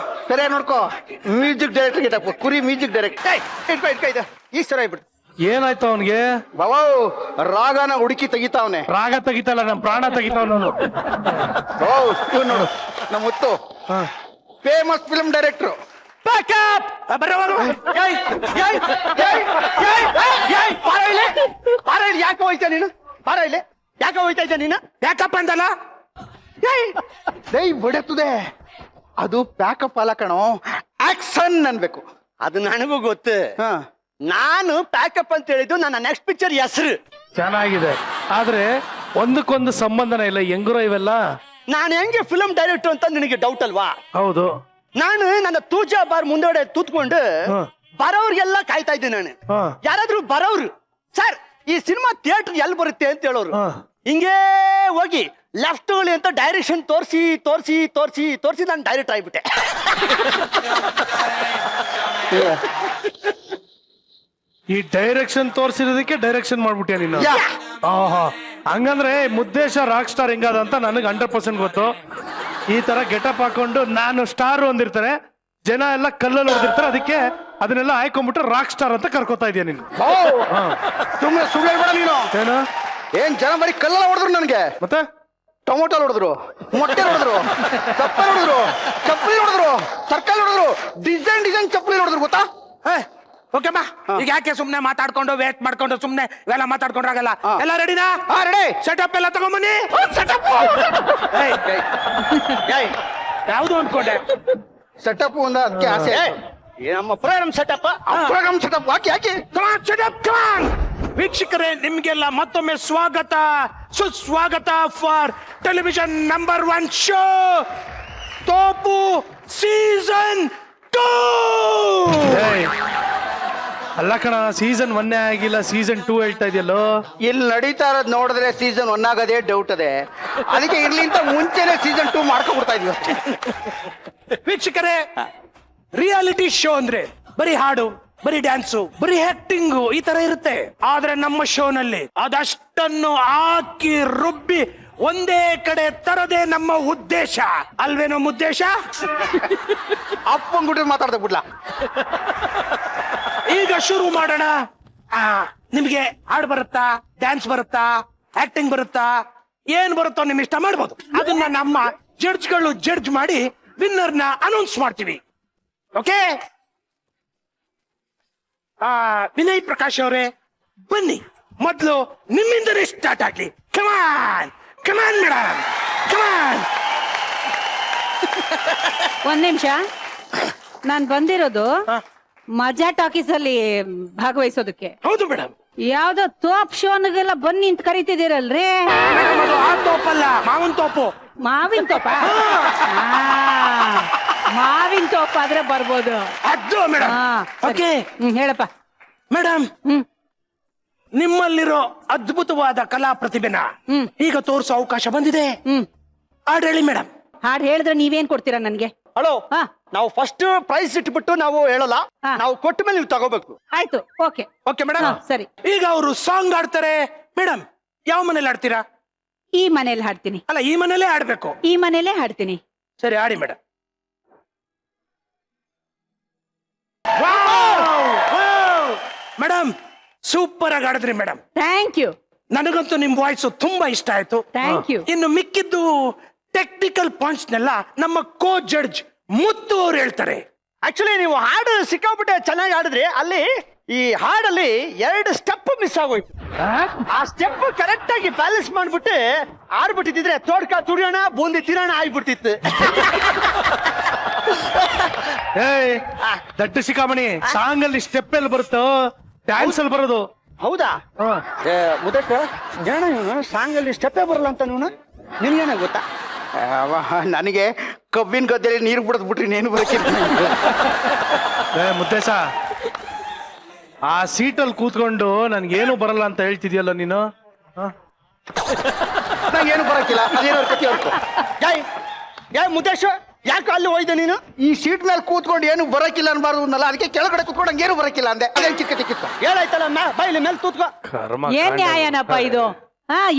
ಸರಿ, ನೋಡ್ಕೋ. ಮ್ಯೂಸಿಕ್ ಡೈರೆಕ್ಟರ್ ಗೆಟಪ್, ಕುರಿ ಮ್ಯೂಸಿಕ್ ಡೈರೆಕ್ಟರ್. ಇಟ್ಕೋ ಇದು ಈ ಸರ ಆಗ್ಬಿಡ್ತು. ಏನಾಯ್ತು ಅವನ್ಗೆ? ಬಾವ ರಾಗನ ಹುಡುಕಿ ತೆಗಿತಾವನೆ. ರಾಗ ತೆಗಿತಲ್ಲ, ನಮ್ ಪ್ರಾಣ ತೆಗಿತಾವ್ ನಾನು. ಓ ಇವ್ ನೋಡು, ನಮ್ಮ ಮುತ್ತು ಫೇಮಸ್ ಫಿಲ್ಮ್ ಡೈರೆಕ್ಟರ್. ಯಾಕೆ ಹೋಯ್ತಾ ನೀನು? ಬಾರ ಇಲ್ಲಿ, ಯಾಕೆ ಹೋಯ್ತಾ ಇದ್ದ ನೀನು? ಯಾಕಪ್ಪ ಅಂದಲ್ಲ? ಬಡತದೆ ಅದು ಪ್ಯಾಕಪ್ ಅಲ್ಲ ಕಣೋ, ಆಕ್ಷನ್ ಅನ್ಬೇಕು. ಅದು ನನಗೂ ಗೊತ್ತು. ನಾನು ಪ್ಯಾಕಪ್ ಅಂತ ಹೇಳಿದ್ದು ನನ್ನ ನೆಕ್ಸ್ಟ್ ಪಿಕ್ಚರ್ ಹೆಸರು. ಚೆನ್ನಾಗಿದೆ, ಆದ್ರೆ ಒಂದಕ್ಕೊಂದು ಸಂಬಂಧನ ಇಲ್ಲ. ಹೆಂಗುರ ಇವೆಲ್ಲ? ನಾನು ಹೆಂಗೆ ಫಿಲ್ಮ್ ಡೈರೆಕ್ಟರ್ ಅಂತ ನಿನಗೆ ಡೌಟ್ ಅಲ್ವಾ? ಹೌದು. ನಾನು ನನ್ನ ತೂಜಾ ಬಾರ್ ಮುಂದೆಗಡೆ ತೂತ್ಕೊಂಡು ಬರೋರ್ಗೆಲ್ಲ ಕಾಯ್ತಾ ಇದ್ದೆ ನಾನು. ಯಾರಾದ್ರೂ ಬರೋರು, ಸರ್ ಈ ಸಿನಿಮಾ ಥಿಯೇಟರ್ ಎಲ್ಲಿ ಬರುತ್ತೆ ಅಂತ ಹೇಳೋರು. ಹಿಂಗೇ ಹೋಗಿ ಲೆಫ್ಟ್ ಅಂತ ಡೈರೆಕ್ಷನ್ ತೋರಿಸಿ ನಾನು ಡೈರೆಕ್ಟ್ ಆಗ್ಬಿಟ್ಟೆ. ಈ ಡೈರೆಕ್ಷನ್ ತೋರಿಸಿರೋದಕ್ಕೆ ಡೈರೆಕ್ಷನ್ ಮಾಡ್ಬಿಟ್ಯಾ ನೀನು? ಹಂಗಂದ್ರೆ ಮುದ್ದೇಶ ರಾಕ್ ಸ್ಟಾರ್ ಹೆಂಗದ ಅಂತ ನನಗೆ 100% ಗೊತ್ತು. ಈ ತರ ಗೆಟಪ್ ಹಾಕೊಂಡು ನಾನು ಸ್ಟಾರ್ ಅಂದಿರ್ತಾರೆ, ಜನ ಎಲ್ಲ ಕಲ್ಲಲ್ಲಿ ಹೊಡೆದಿರ್ತಾರೆ, ಅದಕ್ಕೆ ಅದನ್ನೆಲ್ಲ ಆಯ್ಕೊಂಡ್ಬಿಟ್ರೆ ರಾಕ್ ಸ್ಟಾರ್ ಅಂತ ಕರ್ಕೋತಾ ಇದೀಯ ನೀನು. ಸುಮ್ಮನೆ ಸುಳ್ಳು ಹೇಳ್ಬೇಡ ನೀನು. ಏನು? ಏನ್ ಜನ ಬರೀ ಕಲ್ಲೆಲ್ಲ ಹೊಡೆದ್ರು ನನಗೆ. ಮತ್ತೆ ಟೊಮೊಟೊ ಹೊಡೆದ್ರು, ಮೊಟ್ಟೆ ಹೊಡೆದ್ರು, ಚಪ್ಪಲಿ ಹೊಡೆದ್ರು, ಚಪ್ಪಲಿ ಹೊಡೆದ್ರು, ಸರ್ಕಲ್ ಹೊಡೆದ್ರು, ಡಿಸೈನ್ ಚಪ್ಪಲಿ ಹೊಡೆದ್ರು, ಗೊತ್ತಾ? ಓಕೆಮ್ಮ, ಈಗ ಯಾಕೆ ಸುಮ್ನೆ ಮಾತಾಡ್ಕೊಂಡು ವೇಟ್ ಮಾಡ್ಕೊಂಡು ಸುಮ್ನೆ ಇವೆಲ್ಲ ಮಾತಾಡ್ಕೊಂಡ್ರಾಗಲ್ಲ. ಎಲ್ಲ ರೆಡಿನಾ? ರೆಡಿ. ಸೆಟಪ್ ಎಲ್ಲ ತಗೊಂಬನ್ನಿ. ಯಾವ್ದು ಅನ್ಕೊಂಡೆ? ಸೆಟಪ್ ಒಂದು ಅದಕ್ಕೆ ಆಸೆ. ನಮ್ಮ ಪ್ರೋಗ್ರಾಮ್ ಸೆಟಪ್, ಪ್ರೋಗ್ರಾಮ್ ಸೆಟಪ್ ಹಾಕಿ. ವೀಕ್ಷಕರೇ, ನಿಮ್ಗೆಲ್ಲ ಮತ್ತೊಮ್ಮೆ ಸ್ವಾಗತ, ಸುಸ್ವಾಗತ ಫಾರ್ ಟೆಲಿವಿಷನ್ ನಂಬರ್ 1 ಶೋ ತೋಪು ಸೀಸನ್ 2. ಅಲ್ಲ ಕಣ, ಸೀಸನ್ 1 ಆಗಿಲ್ಲ, ಸೀಸನ್ 2 ಹೇಳ್ತಾ ಇದೆಯಲ್ಲೋ. ಇಲ್ಲಿ ನಡೀತಾ ಇರೋದ್ ನೋಡಿದ್ರೆ ಸೀಸನ್ 1 ಆಗೋದೇ ಡೌಟ್ ಅದೇ. ಅದಕ್ಕೆ ಇರ್ಲಿಂತ ಮುಂಚೆನೆ ಸೀಸನ್ 2 ಮಾಡ್ಕೊಂಡ್ಬಿಡ್ತಾ ಇದೀವಿ ಅಷ್ಟೇ. ವೀಕ್ಷಕರೇ, ರಿಯಾಲಿಟಿ ಶೋ ಅಂದ್ರೆ ಬರೀ ಹಾಡು, ಬರೀ ಡ್ಯಾನ್ಸು, ಬರೀ ಆಕ್ಟಿಂಗು ಈ ತರ ಇರುತ್ತೆ. ಆದ್ರೆ ನಮ್ಮ ಶೋನಲ್ಲಿ ಅದಷ್ಟನ್ನು ಹಾಕಿ ರುಬ್ಬಿ ಒಂದೇ ಕಡೆ ತರದೆ ನಮ್ಮ ಉದ್ದೇಶ ಅಲ್ವೇನೋ ಉದ್ದೇಶ. ಅಪ್ಪನ್ ಗುಡಿ ಮಾತಾಡ್ದೆ ಬಿಡ್ಲಾ. ಈಗ ಶುರು ಮಾಡೋಣ. ನಿಮ್ಗೆ ಹಾಡು ಬರುತ್ತಾ, ಡ್ಯಾನ್ಸ್ ಬರುತ್ತಾ, ಆಕ್ಟಿಂಗ್ ಬರುತ್ತಾ, ಏನ್ ಬರುತ್ತೋ ನಿಮ್ ಇಷ್ಟ ಮಾಡ್ಬೋದು. ಅದನ್ನ ನಮ್ಮ ಜಡ್ಜ್ಗಳು ಜಡ್ಜ್ ಮಾಡಿ ವಿನ್ನರ್ನ ಅನೌನ್ಸ್ ಮಾಡ್ತೀವಿ. ಓಕೆ, ವಿನಯ್ ಪ್ರಕಾಶ್ ಅವರೇ ಬನ್ನಿ, ಮೊದಲು ನಿಮ್ಮಿಂದಲೇ ಸ್ಟಾರ್ಟ್ ಆಗ್ಲಿ. ಕಮಾನ್ ಕಮಾನ್ ಮೇಡಮ್, ಕಮಾನ್. ಒಂದ್ ನಿಮಿಷ, ನಾನ್ ಬಂದಿರೋದು ಮಜಾ ಟಾಕೀಸ್ ಅಲ್ಲಿ ಭಾಗವಹಿಸೋದಕ್ಕೆ. ಹೌದು ಮೇಡಮ್. ಯಾವ್ದೋ ತೋಪ್ ಶೋನ್ಗೆಲ್ಲ ಬನ್ನಿ ಅಂತ ಕರಿತಿದ್ದೀರಲ್ರಿ. ಅದು ಆ ತೋಪಲ್ಲ, ಮಾವನ್ ತೋಪು. ಮಾವಿನ ತೋಪ? ಮಾವಿನ ತೋಪ ಆದ್ರೆ ಬರ್ಬೋದು. ಅದು ಮೇಡಮ್. ಓಕೆ, ಹೇಳಪ್ಪ ಮೇಡಮ್. ನಿಮ್ಮಲ್ಲಿರೋ ಅದ್ಭುತವಾದ ಕಲಾ ಪ್ರತಿಭೆನ ಈಗ ತೋರಿಸೋ ಅವಕಾಶ ಬಂದಿದೆ. ಹಾಡು ಹೇಳಿ ಮೇಡಮ್. ಹಾಡು ಹೇಳಿದ್ರೆ ನೀವೇನ್ ಕೊಡ್ತೀರಾ ನನ್ಗೆ? ಹಲೋ, ಹಾ. ನಾವು ಫಸ್ಟ್ ಪ್ರೈಸ್ ಇಟ್ಬಿಟ್ಟು ನಾವು ಹೇಳಲ್ಲ, ಹಾ. ನಾವು ಕೊಟ್ಟ ಮೇಲೆ ನೀವು ತಗೋಬೇಕು. ಆಯ್ತು, ಓಕೆ ಓಕೆ ಮೇಡಮ್. ಸರಿ. ಈಗ ಅವರು ಸಾಂಗ್ ಆಡ್ತಾರೆ ಮೇಡಮ್. ಯಾವ ಮನೇಲಿ ಆಡ್ತೀರಾ? ಈ ಮನೇಲಿ ಹಾಡ್ತೀನಿ. ಅಲ್ಲ, ಈ ಮನೇಲೇ ಆಡ್ಬೇಕು. ಈ ಮನೇಲೇ ಹಾಡ್ತೀನಿ. ಸರಿ, ಆಡಿ ಮೇಡಮ್. ಮೇಡಮ್, ಸೂಪರ್ ಆಗಿ ಆಡಿದ್ರಿ ಮೇಡಮ್. Thank you. ನನಗಂತೂ ನಿಮ್ ವಾಯ್ಸ್ ತುಂಬಾ ಇಷ್ಟ ಆಯ್ತು. Thank you. ಇನ್ನು ಮಿಕ್ಕಿದ್ದು ಟೆಕ್ನಿಕಲ್ ಪಾಯಿಂಟ್ಸ್ ನೆಲ್ಲ ನಮ್ಮ ಕೋ ಜಡ್ಜ್ ಮುತ್ತು ಅವ್ರು ಹೇಳ್ತಾರೆ. ಆಕ್ಚುಲಿ ನೀವು ಹಾಡು ಸಿಕ್ಕಾಬಿಟ್ಟೆ ಚೆನ್ನಾಗಿ ಆಡಿದ್ರಿ. ಅಲ್ಲಿ ಈ ಹಾಡಲ್ಲಿ 2 ಸ್ಟೆಪ್ ಮಿಸ್ ಆಗೋಯ್ತು. ಆ ಸ್ಟೆಪ್ ಕರೆಕ್ಟ್ ಆಗಿ ಬ್ಯಾಲೆನ್ಸ್ ಮಾಡ್ಬಿಟ್ಟು ಆಡ್ಬಿಟ್ಟಿದ್ರೆ ತೋಡ್ಕ ತುರಿಯೋಣ ಬೂಂದಿ ತಿರೋಣ ಆಗ್ಬಿಡ್ತಿತ್ತು. ಏಯ್ ದಡ್ಡ ಶಿಖಾಮಣಿ, ಸಾಂಗ್ ಅಲ್ಲಿ ಸ್ಟೆಪ್ ಎಲ್ಲಿ ಬರುತ್ತೋ, ಡ್ಯಾನ್ಸ್ ಅಲ್ಲಿ ಬರೋದು. ಹೌದಾ? ಮುದಕ್ಕ ಏನ ಇವನು ಸಾಂಗ್ ಅಲ್ಲಿ ಸ್ಟೆಪ್ಪೇ ಬರಲ್ಲ ಅಂತ ಇವನು. ನಿನ್ಗೇನ ಗೊತ್ತಾ? ನನಗೆ ಕಬ್ಬಿನ ಗದ್ದೆಯಲ್ಲಿ ನೀರು ಬಿಡದ್ ಬಿಟ್ರಿ ನೀನು ಬರಕಿಲ್ಲ. ಮುದ್ದೇಶ, ಆ ಸೀಟಲ್ಲಿ ಕೂತ್ಕೊಂಡು ನನ್ಗೇನು ಬರಲ್ಲ ಅಂತ ಹೇಳ್ತಿದ್ಯಲ್ಲ ನೀನು. ನಂಗೇನು ಬರಕಿಲ್ಲ, ಅದೇನೋ ಕತಿ ಹೊರ್ತು. ಯಾಯ್ ಮುದ್ದೇಶ, ಯಾಕೆ ಅಲ್ಲಿ ಹೋಯ್ದೆ ನೀನು? ಈ ಸೀಟ್ ಮೇಲೆ ಕೂತ್ಕೊಂಡು ಏನು ಬರಕಿಲ್ಲ ಅನ್ಬಾರ್ದು ಅನ್ನಲ್ಲ, ಅದಕ್ಕೆ ಕೆಳಗಡೆ ಕೂತ್ಕೊಂಡು ಹಂಗೇನು ಬರಕಿಲ್ಲ ಅಂದೆ. ಅದೇನು ಚಿಕ್ಕ ಚಿಕ್ಕಿತ್ತು ಹೇಳಾಯ್ತಲ್ಲ, ಬೈಲಿ ಮೇಲೆ ಕೂತ್ಕೋ. ಏನ್ ನ್ಯಾಯನಪ್ಪ ಇದು?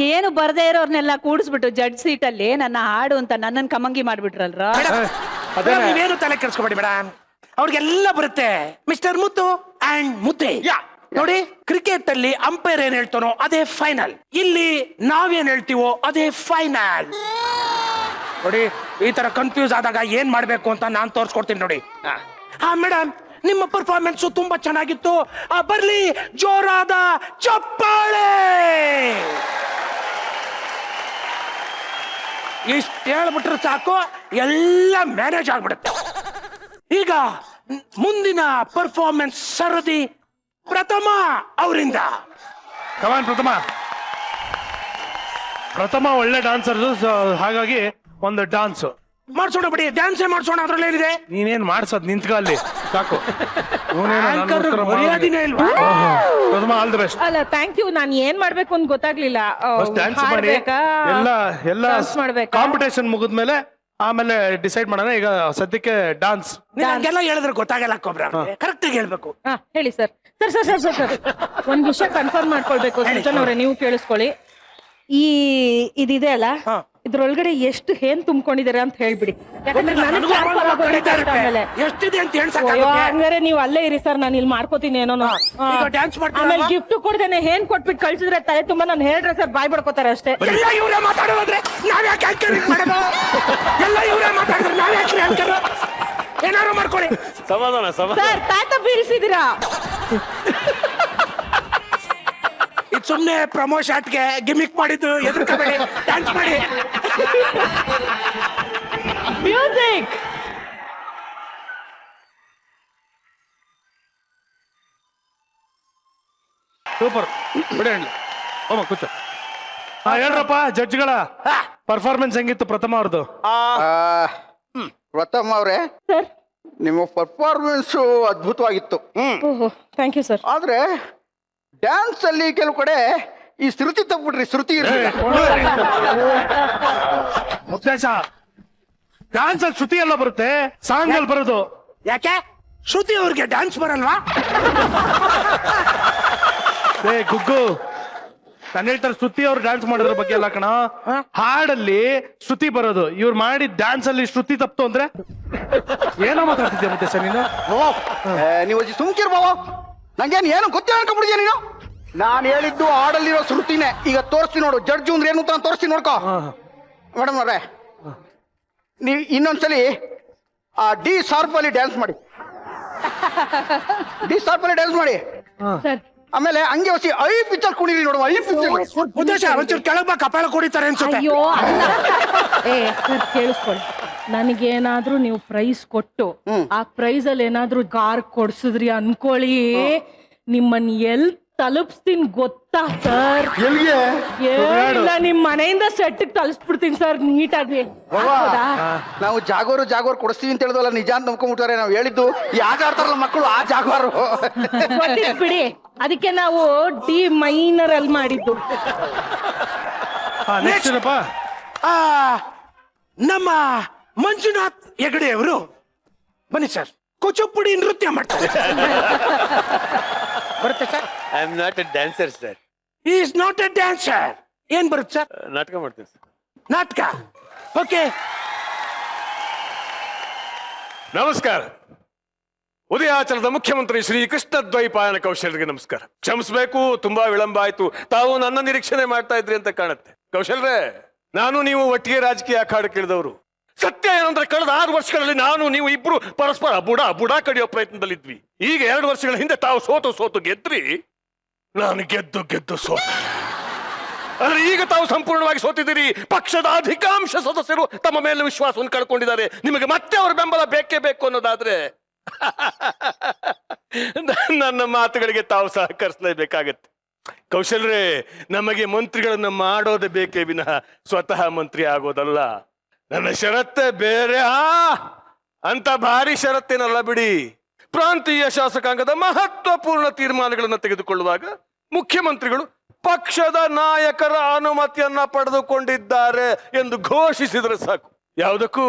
ಏನು ಬರ್ದೇ ಇರೋರ್ನೆಲ್ಲ ಕೂಡಿಸ್ಬಿಟ್ಟು ಜಡ್ಜ್ ಸೀಟ್ ಅಲ್ಲಿ ನನ್ನ ಹಾಡು ಅಂತ ನನ್ನನ್ ಕಮಂಗಿ ಮಾಡ್ಬಿಟ್ರಲ್ರ. ನೀವೇನು ತಲೆ ಕೆಡಿಸ್ಕೊಬೇಡಿ ಮೇಡಮ್, ಅವ್ರಿಗೆಲ್ಲ ಬರುತ್ತೆ. ಮಿಸ್ಟರ್ ಮುತ್ತು ಅಂಡ್ ಮುದ್ದೆ. ನೋಡಿ, ಕ್ರಿಕೆಟ್ ಅಲ್ಲಿ ಅಂಪೈರ್ ಏನ್ ಹೇಳ್ತಾನೋ ಅದೇ ಫೈನಲ್. ಇಲ್ಲಿ ನಾವೇನ್ ಹೇಳ್ತೀವೋ ಅದೇ ಫೈನಲ್. ನೋಡಿ, ಈ ತರ ಕನ್ಫ್ಯೂಸ್ ಆದಾಗ ಏನ್ ಮಾಡ್ಬೇಕು ಅಂತ ನಾನ್ ತೋರ್ಸ್ಕೊಡ್ತೀನಿ ನೋಡಿ. ಮೇಡಮ್, ನಿಮ್ಮ ಪರ್ಫಾರ್ಮೆನ್ಸ್ ತುಂಬಾ ಚೆನ್ನಾಗಿತ್ತು. ಬರ್ಲಿ ಜೋರಾದ ಚಪ್ಪಾಳೆ. ಇಷ್ಟ ಹೇಳ್ಬಿಟ್ರೆ ಸಾಕು, ಎಲ್ಲ ಮ್ಯಾನೇಜ್ ಆಗ್ಬಿಡುತ್ತೆ. ಈಗ ಮುಂದಿನ ಪರ್ಫಾರ್ಮೆನ್ಸ್ ಸರದಿ ಪ್ರಥಮ ಅವರಿಂದ. ಕಮಾನ್ ಪ್ರಥಮ ಒಳ್ಳೆ ಡಾನ್ಸರ್, ಹಾಗಾಗಿ ಒಂದು ಡಾನ್ಸ್ ಮಾಡ್ಸೋಣ ಬಿಡಿ, ಡ್ಯಾನ್ಸೇ ಮಾಡ್ಸೋಣ. ಅದ್ರಲ್ಲಿ ಏನಿದೆ? ನೀನೇನ್ ಮಾಡ್ಸೋದ್ ನಿಂತ್ಕ ಅಲ್ಲಿ ಸಾಕು. ಮರ್ಯಾದಿನೇ ಇಲ್ವಾ? ಪ್ರಥಮ ಆಲ್ ದಿ ಬೆಸ್ಟ್. ಅಲ್ಲ, ಥ್ಯಾಂಕ್ ಯು. ನಾನು ಏನ್ ಮಾಡ್ಬೇಕು ಅಂತ ಗೊತ್ತಾಗ್ಲಿಲ್ಲ. ಡ್ಯಾನ್ಸ್ ಮಾಡಿ ಎಲ್ಲ ಕಾಂಪಿಟೇಷನ್ ಮುಗಿದ್ಮೇಲೆ ಆಮೇಲೆ ಡಿಸೈಡ್ ಮಾಡೋಣ. ಈಗ ಸದ್ಯಕ್ಕೆ ಡಾನ್ಸ್. ಹಂಗೆಲ್ಲ ಹೇಳಿದ್ರೆ ಗೊತ್ತಾಗಲ್ಲ ಕೊಬ್ರ, ಕರೆಕ್ಟ್ ಆಗಿ ಹೇಳ್ಬೇಕು. ಹೇಳಿ ಸರ್. ಸರ್ ಒಂದ್ ವಿಷಯ ಕನ್ಫರ್ಮ್ ಮಾಡ್ಕೊಳ್ಬೇಕು ಸೃಜನ್ ಅವ್ರೆ, ನೀವು ಕೇಳಿಸ್ಕೊಳ್ಳಿ. ಇದಿದೆ ಅಲ್ಲ, ಇದ್ರೊಳಗಡೆ ಎಷ್ಟು ಏನ್ ತುಂಬಿಕೊಂಡಿದ್ದಾರೆ ಅಂತ ಹೇಳ್ಬಿಡಿ. ಯಾಕಂದ್ರೆ ಎಷ್ಟಿದೆ ಅಂತ ಹಂಗಾರೆ ನೀವು ಅಲ್ಲೇ ಇರಿ ಸರ್, ನಾನು ಇಲ್ಲಿ ಮಾಡ್ಕೋತೀನಿ ಏನೋ. ಡ್ಯಾನ್ಸ್ ಆಮೇಲೆ ಗಿಫ್ಟ್ ಕೊಡ್ದೇನೆ ಏನ್ ಕೊಟ್ಬಿಟ್ಟು ಕಳ್ಸಿದ್ರೆ ತಲೆ ತುಂಬಾ ನಾನು ಹೇಳಿದ್ರೆ ಸರ್ ಬಾಯ್ ಬಡ್ಕೋತಾರೆ ಅಷ್ಟೇ. ಎಲ್ಲ ಇವರೇ ಮಾತಾಡೋದ್ರೆ ನಾವ್ಯಾಕೆ ಆಂಕರಿಂಗ್ ಮಾಡೋದು? ಎಲ್ಲ ಇವರೇ ಮಾತಾಡಿದ್ರೆ ನಾವ್ಯಾಕೆ ಆಂಕರ್? ಏನಾರು ಮಾಡ್ಕೊಳ್ಳಿ. ಸಮಾಧಾನ. ಸರ್ ತಾತ ಬೀರಿಸಿದಿರಾ? ಇದು ಸುಮ್ನೆ ಪ್ರಮೋ ಶಾಟ್ಗೆ ಗಿಮಿಕ್ ಮಾಡಿದ್ದು, ಎದುರ್ಕೋಬೇಡಿ, ಡ್ಯಾನ್ಸ್ ಮಾಡಿ. ಮ್ಯೂಸಿಕ್. ಸೂಪರ್ ಬಿಡಿ ಕೂತ. ಹೇಳ್ರಪ್ಪ ಜಡ್ಜ್ಗಳ ಪರ್ಫಾರ್ಮೆನ್ಸ್ ಹೆಂಗಿತ್ತು ಪ್ರಥಮ ಅವ್ರದ್ದು? ಪ್ರಥಮ ಅವ್ರೆ, ಸರ್ ನಿಮ್ಮ ಪರ್ಫಾರ್ಮೆನ್ಸ್ ಅದ್ಭುತವಾಗಿತ್ತು. ಓಹೋ ಥ್ಯಾಂಕ್ ಯು ಸರ್. ಆದ್ರೆ ಡ್ಯಾನ್ಸ್ ಅಲ್ಲಿ ಕೆಲವು ಕಡೆ ಈ ಶ್ರುತಿ ತಪ್ಪಿಬಿಟ್ರಿ, ಶ್ರುತಿ ಮುತ್ತೇಶ, ಡ್ಯಾನ್ಸ್ ಅಲ್ಲಿ ಶ್ರುತಿ ಎಲ್ಲ ಬರುತ್ತೆ, ಸಾಂಗ್ ಅಲ್ಲಿ ಬರೋದು. ಯಾಕೆ ಶ್ರುತಿ ಅವ್ರಿಗೆ ಡ್ಯಾನ್ಸ್ ಬರಲ್ವಾ? ಏ ಗುಗ್ಗು, ನಾನು ಹೇಳ್ತಾರೆ ಶ್ರುತಿ ಅವ್ರು ಡ್ಯಾನ್ಸ್ ಮಾಡೋದ್ರ ಬಗ್ಗೆ ಎಲ್ಲ ಕಣ. ಹಾಡಲ್ಲಿ ಶ್ರುತಿ ಬರೋದು, ಇವ್ರು ಮಾಡಿ ಡ್ಯಾನ್ಸ್ ಅಲ್ಲಿ ಶ್ರುತಿ ತಪ್ತು ಅಂದ್ರೆ ಏನೋ ಮಾತಾಡ್ತಿದ್ಯಾ ಮುತ್ತೇಶ ನೀನು? ನೀವು ಸುಮ್ಕಿರ್ ಬಾವ, ನಂಗೇನು ಏನು ಗೊತ್ತಿಲ್ಲ ಅನ್ಕೊಂಡ್ಬಿಡಿದ್ಯಾ ನೀನು? ನಾನು ಹೇಳಿದ್ದು ಹಾಡಲ್ಲಿರೋ ಶ್ರುತಿನೇ. ಈಗ ತೋರಿಸ್ತೀನಿ ನೋಡು, ಜಡ್ಜು ಅಂದ್ರೆ ಏನು ಅಂತ ತೋರಿಸ್ತೀನಿ ನೋಡ್ಕೋ. ಮೇಡಮ್ ಅವ್ರೆ, ನೀವು ಇನ್ನೊಂದ್ಸಲಿ ಆ ಡಿ ಶಾರ್ಪ್ ಅಲ್ಲಿ ಡ್ಯಾನ್ಸ್ ಮಾಡಿ, ಡಿ ಶಾರ್ಪ್ ಅಲ್ಲಿ ಡ್ಯಾನ್ಸ್ ಮಾಡಿ. ಸರ್ ಆಮೇಲೆ ಹಂಗೆ ಹೊಸಿ ಐ ಪಿಕ್ಚರ್ ಕುಣಿರಿ ನೋಡುವ, ಐ ಪಿಕ್ಚರ್. ಉದ್ದೇಶ ಒಂಚೂರು ಕೆಳಗ್ ಬಾ, ಕಪಾಳ ಕುಡಿತಾರೆ ಅನ್ಸುತ್ತೆ. ಅಯ್ಯೋ ಅಲ್ಲ. ಏ ಸರ್ ಕೇಳಿಸ್ಕೊಳ್ಳಿ, ನನಗೇನಾದ್ರೂ ನೀವು ಪ್ರೈಸ್ ಕೊಟ್ಟು ಆ ಪ್ರೈಸ್ ಅಲ್ಲಿ ಏನಾದ್ರೂ ಕಾರ್ ಕೊಡ್ಸಿದ್ರಿ ಅನ್ಕೊಳ್ಳಿ, ನಿಮ್ಮನ್ನ ಎಲ್ ತಲುಪಿಸ್ತೀನಿ ಗೊತ್ತಾ ಸರ್? ಎಲ್ಲಿಗೆ? ಇಲ್ಲ ನಿಮ್ ಮನೆಯಿಂದ ಸೆಟ್ ತಲುಪಿಸ್ಬಿಡ್ತೀನಿ ಸರ್ ನೀಟಾಗಿ. ನಾವು ಜಾಗೋರು ಕೊಡಿಸ್ತೀವಿ ಅಂತ ಹೇಳಿದ್ವಲ್ಲ, ನಿಜ ಅಂತ ನಂಬ್ಕೊಂಡ್ಬಿಟ್ಟಾರೆ. ನಾವು ಹೇಳಿದ್ದು ಯಾಗ ಆಡ್ತಾರಲ್ಲ ಮಕ್ಕಳು, ಆ ಜಾಗೋರು ಗೊತ್ತಿತ್ತು ಬಿಡಿ, ಅದಕ್ಕೆ ನಾವು ಡಿ ಮೈನರ್ ಅಲ್ಲಿ ಮಾಡಿದ್ದು. ನೆಕ್ಸ್ಟ್ ಏನಪ್ಪ? ಆ, ನಮ್ಮ ಮಂಜುನಾಥ್ ಹೆಗಡೆ ಅವರು ಬನ್ನಿ ಸರ್, ಕೂಚುಪುಡಿ ನೃತ್ಯ ಮಾಡ್ತಾರೆ. ಬರುತ್ತೆ sir? I am not A dancer sir. Is not A dancer. ಏನ್ ಬರುತ್ತೆ ಸರ್? ನಾಟಕ ಮಾಡ್ತೀನಿ ಸರ್. ನಾಟಕ. ಓಕೆ. ನಮಸ್ಕಾರ. ಉದಯಾಚಲದ ಮುಖ್ಯಮಂತ್ರಿ ಶ್ರೀ ಕೃಷ್ಣ ದ್ವೈಪಾಯನ ಕೌಶಲ್ರಿಗೆ ನಮಸ್ಕಾರ. ಕ್ಷಮಿಸಬೇಕು, ತುಂಬಾ ವಿಳಂಬ ಆಯ್ತು. ತಾವು ನನ್ನ ನಿರೀಕ್ಷಣೆ ಮಾಡ್ತಾ ಇದ್ರಿ ಅಂತ ಕಾಣುತ್ತೆ. ಕೌಶಲ್ರೇ, ನಾನು ನೀವು ಒಟ್ಟಿಗೆ ರಾಜಕೀಯ ಅಖಾಡಕ್ಕಿಳಿದವರು. ಸತ್ಯ ಏನಂದ್ರೆ ಕಳೆದ 6 ವರ್ಷಗಳಲ್ಲಿ ನಾನು ನೀವು ಇಬ್ರು ಪರಸ್ಪರ ಬುಡ ಕಡಿಯೋ ಪ್ರಯತ್ನದಲ್ಲಿದ್ವಿ. ಈಗ 2 ವರ್ಷಗಳ ಹಿಂದೆ ತಾವು ಸೋತು ಗೆದ್ರಿ, ನಾನು ಗೆದ್ದು ಸೋತು. ಆದ್ರೆ ಈಗ ತಾವು ಸಂಪೂರ್ಣವಾಗಿ ಸೋತಿದ್ದೀರಿ. ಪಕ್ಷದ ಅಧಿಕಾಂಶ ಸದಸ್ಯರು ತಮ್ಮ ಮೇಲೆ ವಿಶ್ವಾಸವನ್ನು ಕಳ್ಕೊಂಡಿದ್ದಾರೆ. ನಿಮಗೆ ಮತ್ತೆ ಅವರ ಬೆಂಬಲ ಬೇಕೇ ಬೇಕು ಅನ್ನೋದಾದ್ರೆ ನನ್ನ ಮಾತುಗಳಿಗೆ ತಾವು ಸಹಕರಿಸಲೇಬೇಕಾಗತ್ತೆ. ಕೌಶಲ್ರೇ, ನಮಗೆ ಮಂತ್ರಿಗಳನ್ನ ಮಾಡೋದೇ ಬೇಕೇ ವಿನಃ ಸ್ವತಃ ಮಂತ್ರಿ ಆಗೋದಲ್ಲ. ನನ್ನ ಷರತ್ತೇ ಬೇರೆ. ಅಂತ ಭಾರಿ ಷರತ್ತೇನಲ್ಲ ಬಿಡಿ. ಪ್ರಾಂತೀಯ ಶಾಸಕಾಂಗದ ಮಹತ್ವಪೂರ್ಣ ತೀರ್ಮಾನಗಳನ್ನು ತೆಗೆದುಕೊಳ್ಳುವಾಗ ಮುಖ್ಯಮಂತ್ರಿಗಳು ಪಕ್ಷದ ನಾಯಕರ ಅನುಮತಿಯನ್ನ ಪಡೆದುಕೊಂಡಿದ್ದಾರೆ ಎಂದು ಘೋಷಿಸಿದ್ರೆ ಸಾಕು. ಯಾವುದಕ್ಕೂ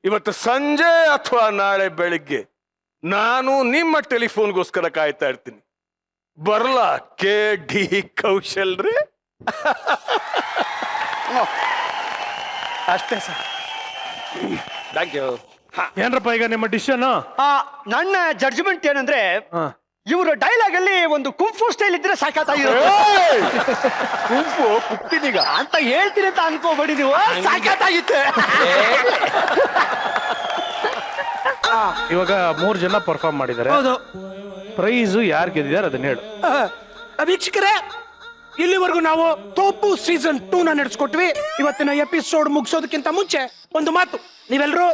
ಇವತ್ತು ಸಂಜೆ ಅಥವಾ ನಾಳೆ ಬೆಳಿಗ್ಗೆ ನಾನು ನಿಮ್ಮ ಟೆಲಿಫೋನ್ಗೋಸ್ಕರ ಕಾಯ್ತಾ ಇರ್ತೀನಿ. ಬರ್ಲಾ ಕೆ ಡಿ ಕೌಶಲ್ರಿ? ಅಷ್ಟೇ ಸರ್. Thank you. ಏನ್ರಪ್ಪ ಈಗ ನಿಮ್ಮ ಡಿಸಿಷನ್? ನನ್ನ ಜಡ್ಜ್ಮೆಂಟ್ ಏನಂದ್ರೆ, ಇವರು ಡೈಲಾಗ್ ಅಲ್ಲಿ ಒಂದು ಕುಂಫು ಸ್ಟೈಲ್ ಇದ್ರೆ ಸಾಕಾಗಿರೋ ಗುಂಪು ಪುಟ್ಟಿನೀಗ ಅಂತ ಹೇಳ್ತೀನಿ ಅಂತ ಅನ್ಕೋಬೇಡಿ ನೀವು. ಸಾಕಾಗಿತ್ತೆ. ಇವಾಗ 3 ಜನ ಪರ್ಫಾರ್ಮ್ ಮಾಡಿದ್ದಾರೆ. ಹೌದು. ಪ್ರೈಸ್ ಯಾರು ಗೆದ್ದಿದ್ದಾರೆ ಅದನ್ನ ಹೇಳು. ವೀಕ್ಷಕರೇ, ಇಲ್ಲಿವರೆಗೂ ನಾವು ತೋಪು ಸೀಸನ್ 2 ನಡೆಸ್ಕೊಟ್ವಿ. ಇವತ್ತಿನ ಎಪಿಸೋಡ್ ಮುಗಿಸೋದಕ್ಕಿಂತ ಮುಂಚೆ ಒಂದು ಮಾತು. ನೀವೆಲ್ಲರೂ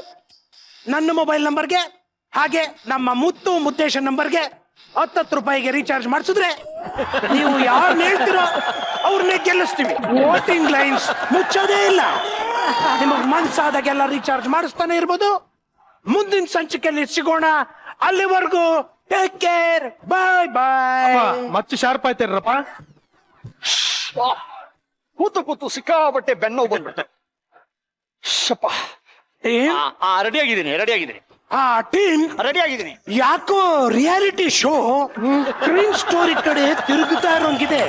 ನನ್ನ ಮೊಬೈಲ್ ನಂಬರ್ಗೆ ಹಾಗೆ ನಮ್ಮ ಮುದ್ದೇಶ ನಂಬರ್ಗೆ 10 ರೂಪಾಯಿಗೆ ರೀಚಾರ್ಜ್ ಮಾಡಿಸಿದ್ರೆ ನೀವು ಯಾರನ್ನ ಹೇಳ್ತೀರೋ ಅವ್ರನ್ನೇ ಗೆಲ್ಲಿಸ್ತೀವಿ. ವೋಟಿಂಗ್ ಲೈನ್ಸ್ ಮುಚ್ಚೋದೇ ಇಲ್ಲ. ನಿಮಗೆ ಮನ್ಸಾದಾಗೆಲ್ಲ ರೀಚಾರ್ಜ್ ಮಾಡಿಸ್ತಾನೆ ಇರ್ಬೋದು. ಮುಂದಿನ ಸಂಚಿಕೆಯಲ್ಲಿ ಸಿಗೋಣ. ಅಲ್ಲಿವರೆಗೂ ಟೇಕ್ ಕೇರ್. ಬಾಯ್ ಬಾಯ್. ಮತ್ತೆ ಶಾರ್ಪ್ ಆಯ್ತಾರಪ್ಪ. ಕೂತು ಸಿಕ್ಕಾಬಟ್ಟೆ ಬೆನ್ನೋ ಬಂದ್ಬಿಟ್ಟೆ. ರೆಡಿ ಆಗಿದ್ದೀನಿ. ಆ ಟೀಮ್ ರೆಡಿ ಆಗಿದ್ದೀನಿ. ಯಾಕೋ ರಿಯಾಲಿಟಿ ಶೋ ಕ್ರೈಮ್ ಸ್ಟೋರಿ ಕಡೆ ತಿರುಗುತ್ತಾ ಇರೋಂಗಿದೆ.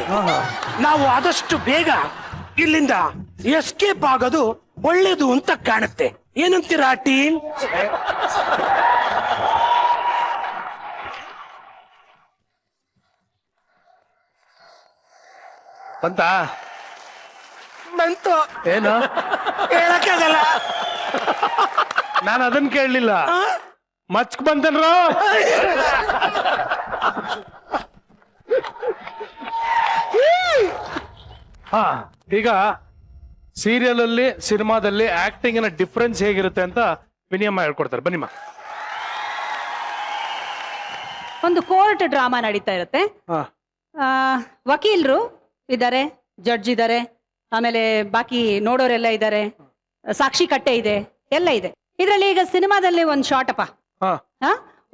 ನಾವು ಆದಷ್ಟು ಬೇಗ ಇಲ್ಲಿಂದ ಎಸ್ಕೇಪ್ ಆಗೋದು ಒಳ್ಳೇದು ಅಂತ ಕಾಣುತ್ತೆ. ಏನಂತೀರಾ ಟೀಮ್? ಬಂತು. ಏನು ಹೇಳಕ್ಕಾಗಲ್ಲ. ನಾನು ಅದನ್ನ ಕೇಳಲಿಲ್ಲ. ಮಚ್ಕ್ ಬಂತನ್ರ. ಈಗ ಸೀರಿಯಲ್ ಅಲ್ಲಿ ಸಿನಿಮಾದಲ್ಲಿ ಆಕ್ಟಿಂಗ್ ನ ಡಿಫ್ರೆನ್ಸ್ ಹೇಗಿರುತ್ತೆ ಅಂತ ವಿನಿಯಮ್ಮ ಹೇಳ್ಕೊಡ್ತಾರೆ. ಬನ್ನಿಮ್ಮ. ಒಂದು ಕೋರ್ಟ್ ಡ್ರಾಮಾ ನಡೀತಾ ಇರುತ್ತೆ. ವಕೀಲರು ಇದ್ದಾರೆ, ಜಡ್ಜ್ ಇದ್ದಾರೆ, ಆಮೇಲೆ ಬಾಕಿ ನೋಡೋರೆಲ್ಲ ಇದ್ದಾರೆ, ಸಾಕ್ಷಿ ಕಟ್ಟೆ ಇದೆ, ಎಲ್ಲ ಇದೆ. ಇದ್ರಲ್ಲಿ ಈಗ ಸಿನಿಮಾದಲ್ಲಿ ಒಂದು ಶಾರ್ಟ್ ಅಪ್ಪ,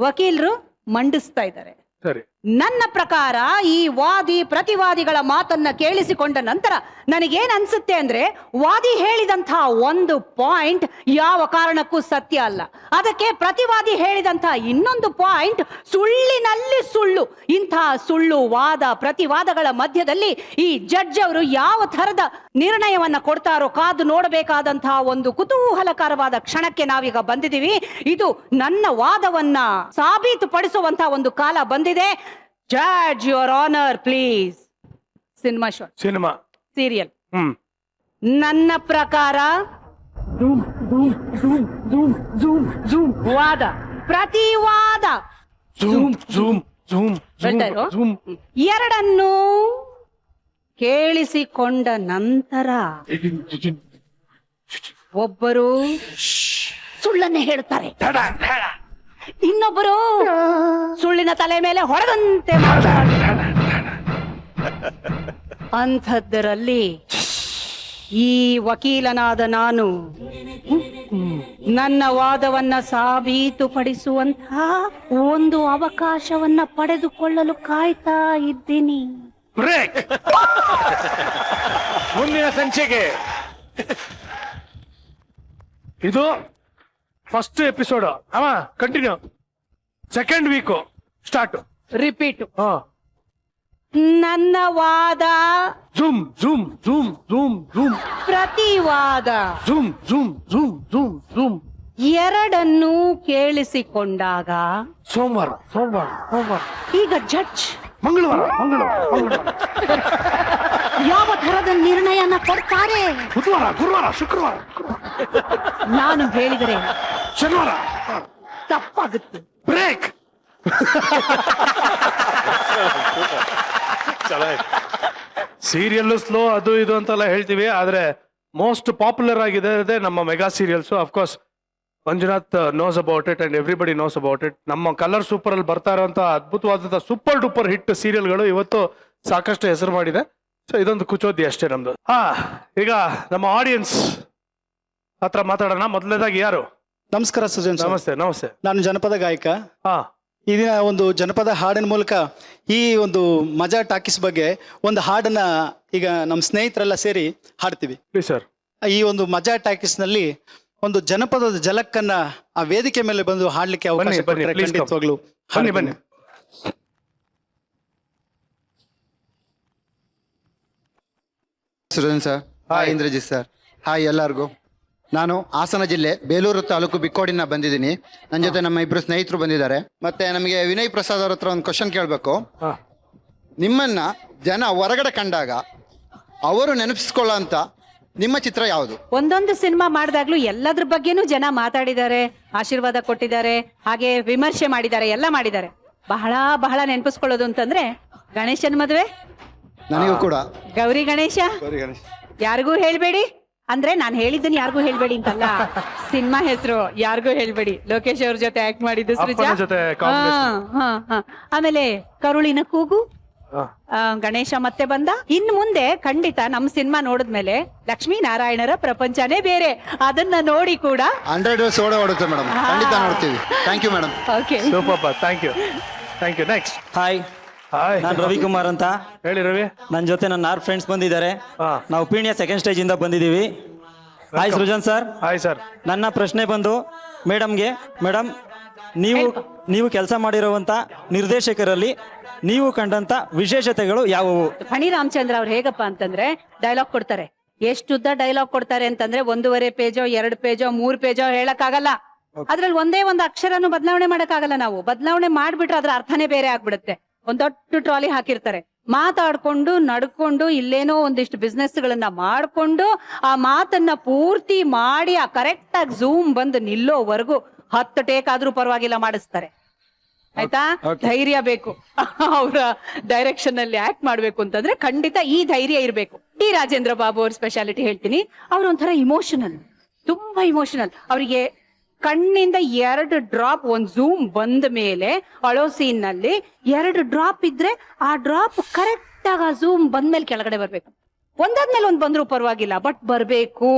ವಕೀಲರು ಮಂಡಿಸ್ತಾ ಇದ್ದಾರೆ. ಸರಿ. ನನ್ನ ಪ್ರಕಾರ ಈ ವಾದಿ ಪ್ರತಿವಾದಿಗಳ ಮಾತನ್ನ ಕೇಳಿಸಿಕೊಂಡ ನಂತರ ನನಗೇನ್ ಅನ್ಸುತ್ತೆ ಅಂದ್ರೆ, ವಾದಿ ಹೇಳಿದಂತಹ ಒಂದು ಪಾಯಿಂಟ್ ಯಾವ ಕಾರಣಕ್ಕೂ ಸತ್ಯ ಅಲ್ಲ, ಅದಕ್ಕೆ ಪ್ರತಿವಾದಿ ಹೇಳಿದಂತಹ ಇನ್ನೊಂದು ಪಾಯಿಂಟ್ ಸುಳ್ಳಿನಲ್ಲಿ ಸುಳ್ಳು. ಇಂತಹ ಸುಳ್ಳು ವಾದ ಪ್ರತಿವಾದಗಳ ಮಧ್ಯದಲ್ಲಿ ಈ ಜಡ್ಜ್ ಅವರು ಯಾವ ತರದ ನಿರ್ಣಯವನ್ನ ಕೊಡ್ತಾರೋ ಕಾದು ನೋಡಬೇಕಾದಂತಹ ಒಂದು ಕುತೂಹಲಕರವಾದ ಕ್ಷಣಕ್ಕೆ ನಾವೀಗ ಬಂದಿದ್ದೀವಿ. ಇದು ನನ್ನ ವಾದವನ್ನ ಸಾಬೀತುಪಡಿಸುವಂತಹ ಒಂದು ಕಾಲ ಬಂದಿದೆ. Judge your honour please. Cinema shot, cinema, serial. ನನ್ನ ಪ್ರಕಾರ ವಾದ ಪ್ರತಿವಾದ ಎರಡನ್ನು ಕೇಳಿಸಿಕೊಂಡ ನಂತರ ಒಬ್ಬರು ಸುಳ್ಳನ್ನೇ ಹೇಳ್ತಾರೆ, ಇನ್ನೊಬ್ಬರು ಸುಳ್ಳಿನ ತಲೆ ಮೇಲೆ ಹೊಡೆದಂತೆ ಮಾಡ್ತಾರೆ. ಅಂಥದ್ದರಲ್ಲಿ ಈ ವಕೀಲನಾದ ನಾನು ನನ್ನ ವಾದವನ್ನ ಸಾಬೀತುಪಡಿಸುವಂತಹ ಒಂದು ಅವಕಾಶವನ್ನ ಪಡೆದುಕೊಳ್ಳಲು ಕಾಯ್ತಾ ಇದ್ದೀನಿ. ಬ್ರೇಕ್. ಮುಂದಿನ ಸಂಚಿಕೆ ಇದು. ಫಸ್ಟ್ ಎಪಿಸೋಡ್ ಅವ continue. Second week start, repeat. ನನ್ನ ವಾದ zoom zoom zoom zoom zoom, ಪ್ರತಿವಾದ zoom zoom zoom zoom zoom, ಎರಡನ್ನೂ ಕೇಳಿಸಿಕೊಂಡಾಗ ಸೋಮವಾರ ಸೋಮವಾರ ಸೋಮವಾರ, ಈಗ ಜಡ್ಜ್ ಮಂಗಳವಾರ ಮಂಗಳವಾರ ಮಂಗಳವಾರ, ಯಾವ ತರದ ನಿರ್ಣಯನ ಕೊಡ್ತಾರೆ? ಬುಧವಾರ ಗುರುವಾರ ಶುಕ್ರವಾರ, ನಾನು ಹೇಳಿದರೆ ಶನಿವಾರ ತಪ್ಪಾಗುತ್ತೆ. ಬ್ರೇಕ್. ಸೀರಿಯಲ್ ಸ್ಲೋ ಅದು ಇದು ಅಂತೆಲ್ಲ ಹೇಳ್ತೀವಿ, ಆದ್ರೆ ಮೋಸ್ಟ್ ಪಾಪ್ಯುಲರ್ ಆಗಿದೆ ನಮ್ಮ mega serials. Of course Manjunath nose about it and everybody knows about it. ನಮ್ಮ ಕಲರ್ ಸೂಪರ್ ಅಲ್ಲಿ ಬರ್ತಾ ಇರುವಂತ ಅದ್ಭುತವಾದಂತಹ ಸೂಪರ್ ಡೂಪರ್ ಹಿಟ್ ಸೀರಿಯಲ್ಗಳು ಇವತ್ತು ಸಾಕಷ್ಟು ಹೆಸರು ಮಾಡಿದೆ. ಸೊ ಇದೊಂದು ಕುಚೋದಿ ಅಷ್ಟೇ ನಮ್ದು. ಈಗ ನಮ್ಮ ಆಡಿಯನ್ಸ್ ಹತ್ರ ಮಾತಾಡೋಣ. ಮೊದಲನೇದಾಗಿ ಯಾರು? ನಮಸ್ಕಾರ ಸುಜನ್ ಸರ್. ನಮಸ್ತೆ. ನಮಸ್ತೆ. ನಾನು ಜನಪದ ಗಾಯಕ. ಈ ದಿನ ಒಂದು ಜನಪದ ಹಾಡಿನ ಮೂಲಕ ಈ ಒಂದು ಮಜಾ ಟಾಕೀಸ್ ಬಗ್ಗೆ ಒಂದು ಹಾಡನ್ನ ಈಗ ನಮ್ಮ ಸ್ನೇಹಿತರೆಲ್ಲ ಸೇರಿ ಹಾಡ್ತೀವಿ. Please sir. ಈ ಒಂದು ಮಜಾ ಟಾಕೀಸ್ ನಲ್ಲಿ ಒಂದು ಜನಪದದ ಜಲಕ್ಕನ್ನ ಆ ವೇದಿಕೆ ಮೇಲೆ ಬಂದು ಹಾಡ್ಲಿಕ್ಕೆ ಅವಕಾಶ ಕೊಟ್ಟರೆ ಖಂಡಿತವಾಗ್ಲೂ ಬನ್ನಿ ಬನ್ನಿ. Suren sir, hi Indrajit sir, hi ಎಲ್ಲರಿಗೂ. ನಾನು ಹಾಸನ ಜಿಲ್ಲೆ ಬೇಲೂರು ತಾಲೂಕು ಬಿಕ್ಕೋಡಿನ ಬಂದಿದ್ದೀನಿ. ನನ್ನ ಜೊತೆ ನಮ್ಮ ಇಬ್ರು ಸ್ನೇಹಿತರು ಬಂದಿದ್ದಾರೆ. ಮತ್ತೆ ನಮಗೆ ವಿನಯ್ ಪ್ರಸಾದ್ ಅವ್ರ ಹತ್ರ ಒಂದು ಕ್ವಶನ್ ಕೇಳಬೇಕು. ನಿಮ್ಮನ್ನ ಜನ ಹೊರಗಡೆ ಕಂಡಾಗ ಅವರು ನೆನಪಿಸ್ಕೊಳ್ಳೋ ಅಂತ ನಿಮ್ಮ ಚಿತ್ರ ಯಾವುದು? ಒಂದೊಂದು ಸಿನಿಮಾ ಮಾಡಿದಾಗ್ಲೂ ಎಲ್ಲದ್ರ ಬಗ್ಗೆನೂ ಜನ ಮಾತಾಡಿದ್ದಾರೆ, ಆಶೀರ್ವಾದ ಕೊಟ್ಟಿದ್ದಾರೆ, ಹಾಗೆ ವಿಮರ್ಶೆ ಮಾಡಿದ್ದಾರೆ, ಎಲ್ಲ ಮಾಡಿದ್ದಾರೆ. ಬಹಳ ಬಹಳ ನೆನಪಿಸ್ಕೊಳ್ಳೋದು ಅಂತಂದ್ರೆ ಗಣೇಶನ ಮದುವೆ, ನನಗೂ ಕೂಡ ಗೌರಿ ಗಣೇಶ. ಯಾರಿಗೂ ಹೇಳ್ಬೇಡಿ ಅಂದ್ರೆ ನಾನು ಹೇಳಿದ್ದೀನಿ ಯಾರಿಗೂ ಹೇಳ್ಬೇಡಿ ಅಂತಲ್ಲ, ಸಿನಿಮಾ ಹೆಸರು ಯಾರಿಗೂ ಹೇಳ್ಬೇಡಿ. ಲೋಕೇಶ್ ಅವ್ರ ಜೊತೆ ಆಕ್ಟ್ ಮಾಡಿದ್ದು ಸೃಜಾ. ಆಮೇಲೆ ಕರುಳಿನ ಕೂಗು, ಗಣೇಶ ಮತ್ತೆ ಬಂದ. ಇನ್ನು ಮುಂದೆ ಖಂಡಿತ ನಮ್ಮ ಸಿನಿಮಾ ನೋಡಿದ್ಮೇಲೆ ಲಕ್ಷ್ಮೀ ನಾರಾಯಣರ ಪ್ರಪಂಚನೇ ಬೇರೆ, ಅದನ್ನ ನೋಡಿ ಕೂಡ 100 ಸೋಡ ಹೊಡುತ್ತೆ ಮೇಡಮ್. ಖಂಡಿತ ನೋಡ್ತೀವಿ. Thank you madam. Okay, super. Thank you, thank you. Next. Hi, hi, ನಾನು ರವಿಕುಮಾರ್ ಅಂತ. ಹೇಳಿ ರವಿ. ನನ್ನ ಜೊತೆ ನನ್ನ 6 ಫ್ರೆಂಡ್ಸ್ ಬಂದಿದ್ದಾರೆ. ನಾವು ಪೀಣ್ಯ ಸೆಕೆಂಡ್ ಸ್ಟೇಜ್ ಇಂದ ಬಂದಿದ್ದೀವಿ. Hi Srujan sir. Hi sir. ನನ್ನ ಪ್ರಶ್ನೆ ಬಂದು ಮೇಡಮ್ಗೆ. ಮೇಡಮ್, ನೀವು ಕೆಲಸ ಮಾಡಿರುವಂತ ನಿರ್ದೇಶಕರಲ್ಲಿ ನೀವು ಕಂಡಂತ ವಿಶೇಷತೆಗಳು ಯಾವುವು? ಫಣಿ ರಾಮಚಂದ್ರ ಅವ್ರು ಹೇಗಪ್ಪ ಅಂತಂದ್ರೆ ಡೈಲಾಗ್ ಕೊಡ್ತಾರೆ. ಎಷ್ಟುದ್ದ ಡೈಲಾಗ್ ಕೊಡ್ತಾರೆ ಅಂತಂದ್ರೆ 1.5 ಪೇಜೋ 2 ಪೇಜೋ 3 ಪೇಜೋ ಹೇಳಕ್ಕಾಗಲ್ಲ. ಅದ್ರಲ್ಲಿ ಒಂದೇ ಒಂದು ಅಕ್ಷರನು ಬದಲಾವಣೆ ಮಾಡಕ್ಕಾಗಲ್ಲ. ನಾವು ಬದಲಾವಣೆ ಮಾಡ್ಬಿಟ್ರೆ ಅದ್ರ ಅರ್ಥನೇ ಬೇರೆ ಆಗ್ಬಿಡುತ್ತೆ. ಒಂದ್ ದೊಡ್ಡ ಟ್ರಾಲಿ ಹಾಕಿರ್ತಾರೆ, ಮಾತಾಡ್ಕೊಂಡು ನಡ್ಕೊಂಡು ಇಲ್ಲೇನೋ ಒಂದಿಷ್ಟು ಬಿಸ್ನೆಸ್ ಗಳನ್ನ ಮಾಡ್ಕೊಂಡು ಆ ಮಾತನ್ನ ಪೂರ್ತಿ ಮಾಡಿ ಆ ಕರೆಕ್ಟ್ ಆಗಿ ಝೂಮ್ ಬಂದು ನಿಲ್ಲೋವರೆಗೂ 10 ಟೇಕ್ ಆದ್ರೂ ಪರವಾಗಿಲ್ಲ ಮಾಡಿಸ್ತಾರೆ. ಆಯ್ತಾ? ಧೈರ್ಯ ಬೇಕು. ಅವರ ಡೈರೆಕ್ಷನ್ ಅಲ್ಲಿ ಆಕ್ಟ್ ಮಾಡ್ಬೇಕು ಅಂತಂದ್ರೆ ಖಂಡಿತ ಈ ಧೈರ್ಯ ಇರ್ಬೇಕು. ಡಿ ರಾಜೇಂದ್ರ ಬಾಬು ಅವ್ರ ಸ್ಪೆಷಾಲಿಟಿ ಹೇಳ್ತೀನಿ, ಅವ್ರ ಒಂಥರ ಇಮೋಷನಲ್, ತುಂಬಾ ಇಮೋಷನಲ್. ಅವರಿಗೆ ಕಣ್ಣಿಂದ 2 ಡ್ರಾಪ್ ಒಂದ್ ಝೂಮ್ ಬಂದ ಮೇಲೆ ಅಳೋ ಸೀನ್ ನಲ್ಲಿ 2 ಡ್ರಾಪ್ ಇದ್ರೆ ಆ ಡ್ರಾಪ್ ಕರೆಕ್ಟ್ ಆಗ ಝೂಮ್ ಬಂದ್ಮೇಲೆ ಕೆಳಗಡೆ ಬರ್ಬೇಕು. ಒಂದಾದ್ಮೇಲೆ ಒಂದ್ ಬಂದ್ರು ಪರವಾಗಿಲ್ಲ, ಬಟ್ ಬರ್ಬೇಕು.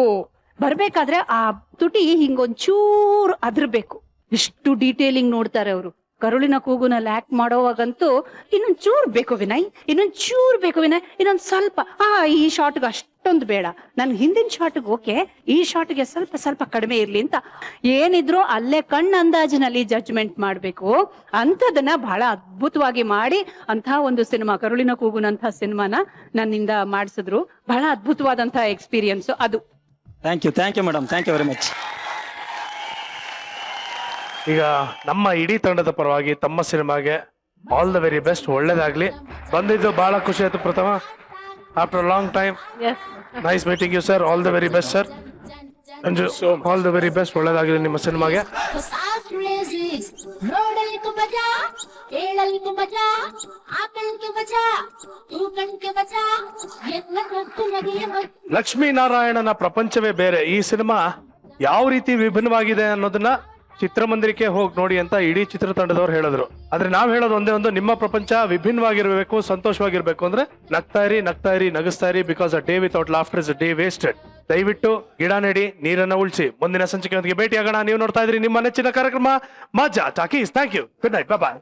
ಬರ್ಬೇಕಾದ್ರೆ ಆ ತುಟಿ ಹಿಂಗೊಂಚೂರು ಅದ್ರಬೇಕು. ಎಷ್ಟು ಡೀಟೇಲಿಂಗ್ ನೋಡ್ತಾರೆ ಅವರು. ಕರುಳಿನ ಕೂಗುನಲ್ಲಿ ಆಕ್ಟ್ ಮಾಡೋವಾಗಂತೂ ಇನ್ನೊಂದ್ ಚೂರ್ ಬೇಕು ವಿನಯ್, ಇನ್ನೊಂದ್ ಚೂರ್ ಬೇಕು ವಿನಯ್, ಇನ್ನೊಂದ್ ಸ್ವಲ್ಪ ಈ ಶಾರ್ಟ್ಗೆ ಅಷ್ಟೊಂದು ಬೇಡ, ನನ್ ಹಿಂದಿನ ಶಾರ್ಟ್ಗೆ ಓಕೆ, ಈ ಶಾರ್ಟ್ಗೆ ಸ್ವಲ್ಪ ಸ್ವಲ್ಪ ಕಡಿಮೆ ಇರ್ಲಿ ಅಂತ ಏನಿದ್ರು ಅಲ್ಲೇ ಕಣ್ಣು ಅಂದಾಜಿನಲ್ಲಿ ಜಡ್ಜ್ಮೆಂಟ್ ಮಾಡ್ಬೇಕು. ಅಂಥದನ್ನ ಬಹಳ ಅದ್ಭುತವಾಗಿ ಮಾಡಿ ಅಂತ ಒಂದು ಸಿನಿಮಾ ಕರುಳಿನ ಕೂಗುನಂತ ಸಿನಿಮಾನ ನನ್ನಿಂದ ಮಾಡಿಸಿದ್ರು. ಬಹಳ ಅದ್ಭುತವಾದಂತ ಎಕ್ಸ್ಪೀರಿಯನ್ಸ್ ಅದು. Thank you madam, thank you very much. ಈಗ ನಮ್ಮ ಇಡೀ ತಂಡದ ಪರವಾಗಿ ತಮ್ಮ ಸಿನಿಮಾಗೆ ಆಲ್ ದ ವೆರಿ ಬೆಸ್ಟ್, ಒಳ್ಳೇದಾಗ್ಲಿ. ಬಂದಿದ್ದು ಬಹಳ ಖುಷಿ ಆಯ್ತು Prathama, after long time. Nice meeting you sir, all the very best sir. All the very best, ಒಳ್ಳೇದಾಗಲಿ ನಿಮ್ಮ ಸಿನಿಮಾಗೆ. ಲಕ್ಷ್ಮೀನಾರಾಯಣನ ಪ್ರಪಂಚವೇ ಬೇರೆ. ಈ ಸಿನಿಮಾ ಯಾವ ರೀತಿ ವಿಭಿನ್ನವಾಗಿದೆ ಅನ್ನೋದನ್ನ ಚಿತ್ರಮಂದಿರಕ್ಕೆ ಹೋಗಿ ನೋಡಿ ಅಂತ ಇಡೀ ಚಿತ್ರತಂಡದವ್ರು ಹೇಳಿದ್ರು. ಆದ್ರೆ ನಾವ್ ಹೇಳೋದು ಒಂದೇ ಒಂದು, ನಿಮ್ಮ ಪ್ರಪಂಚ ವಿಭಿನ್ನವಾಗಿರ್ಬೇಕು, ಸಂತೋಷವಾಗಿರ್ಬೇಕು ಅಂದ್ರೆ ನಗ್ತಾ ಇರಿ, ನಗಿಸ್ತಾ ಇರಿ. Because a day without laughter is a day wasted. ದಯವಿಟ್ಟು ಗಿಡ ನೆಡಿ, ನೀರನ್ನ ಉಳಿಸಿ. ಮುಂದಿನ ಸಂಚಿಕೆಯೊಂದಿಗೆ ಭೇಟಿಯಾಗೋಣ. ನೀವು ನೋಡ್ತಾ ಇದ್ರಿ ನಿಮ್ಮ ನೆಚ್ಚಿನ ಕಾರ್ಯಕ್ರಮ Majaa Talkies. Thank you, good night, bye.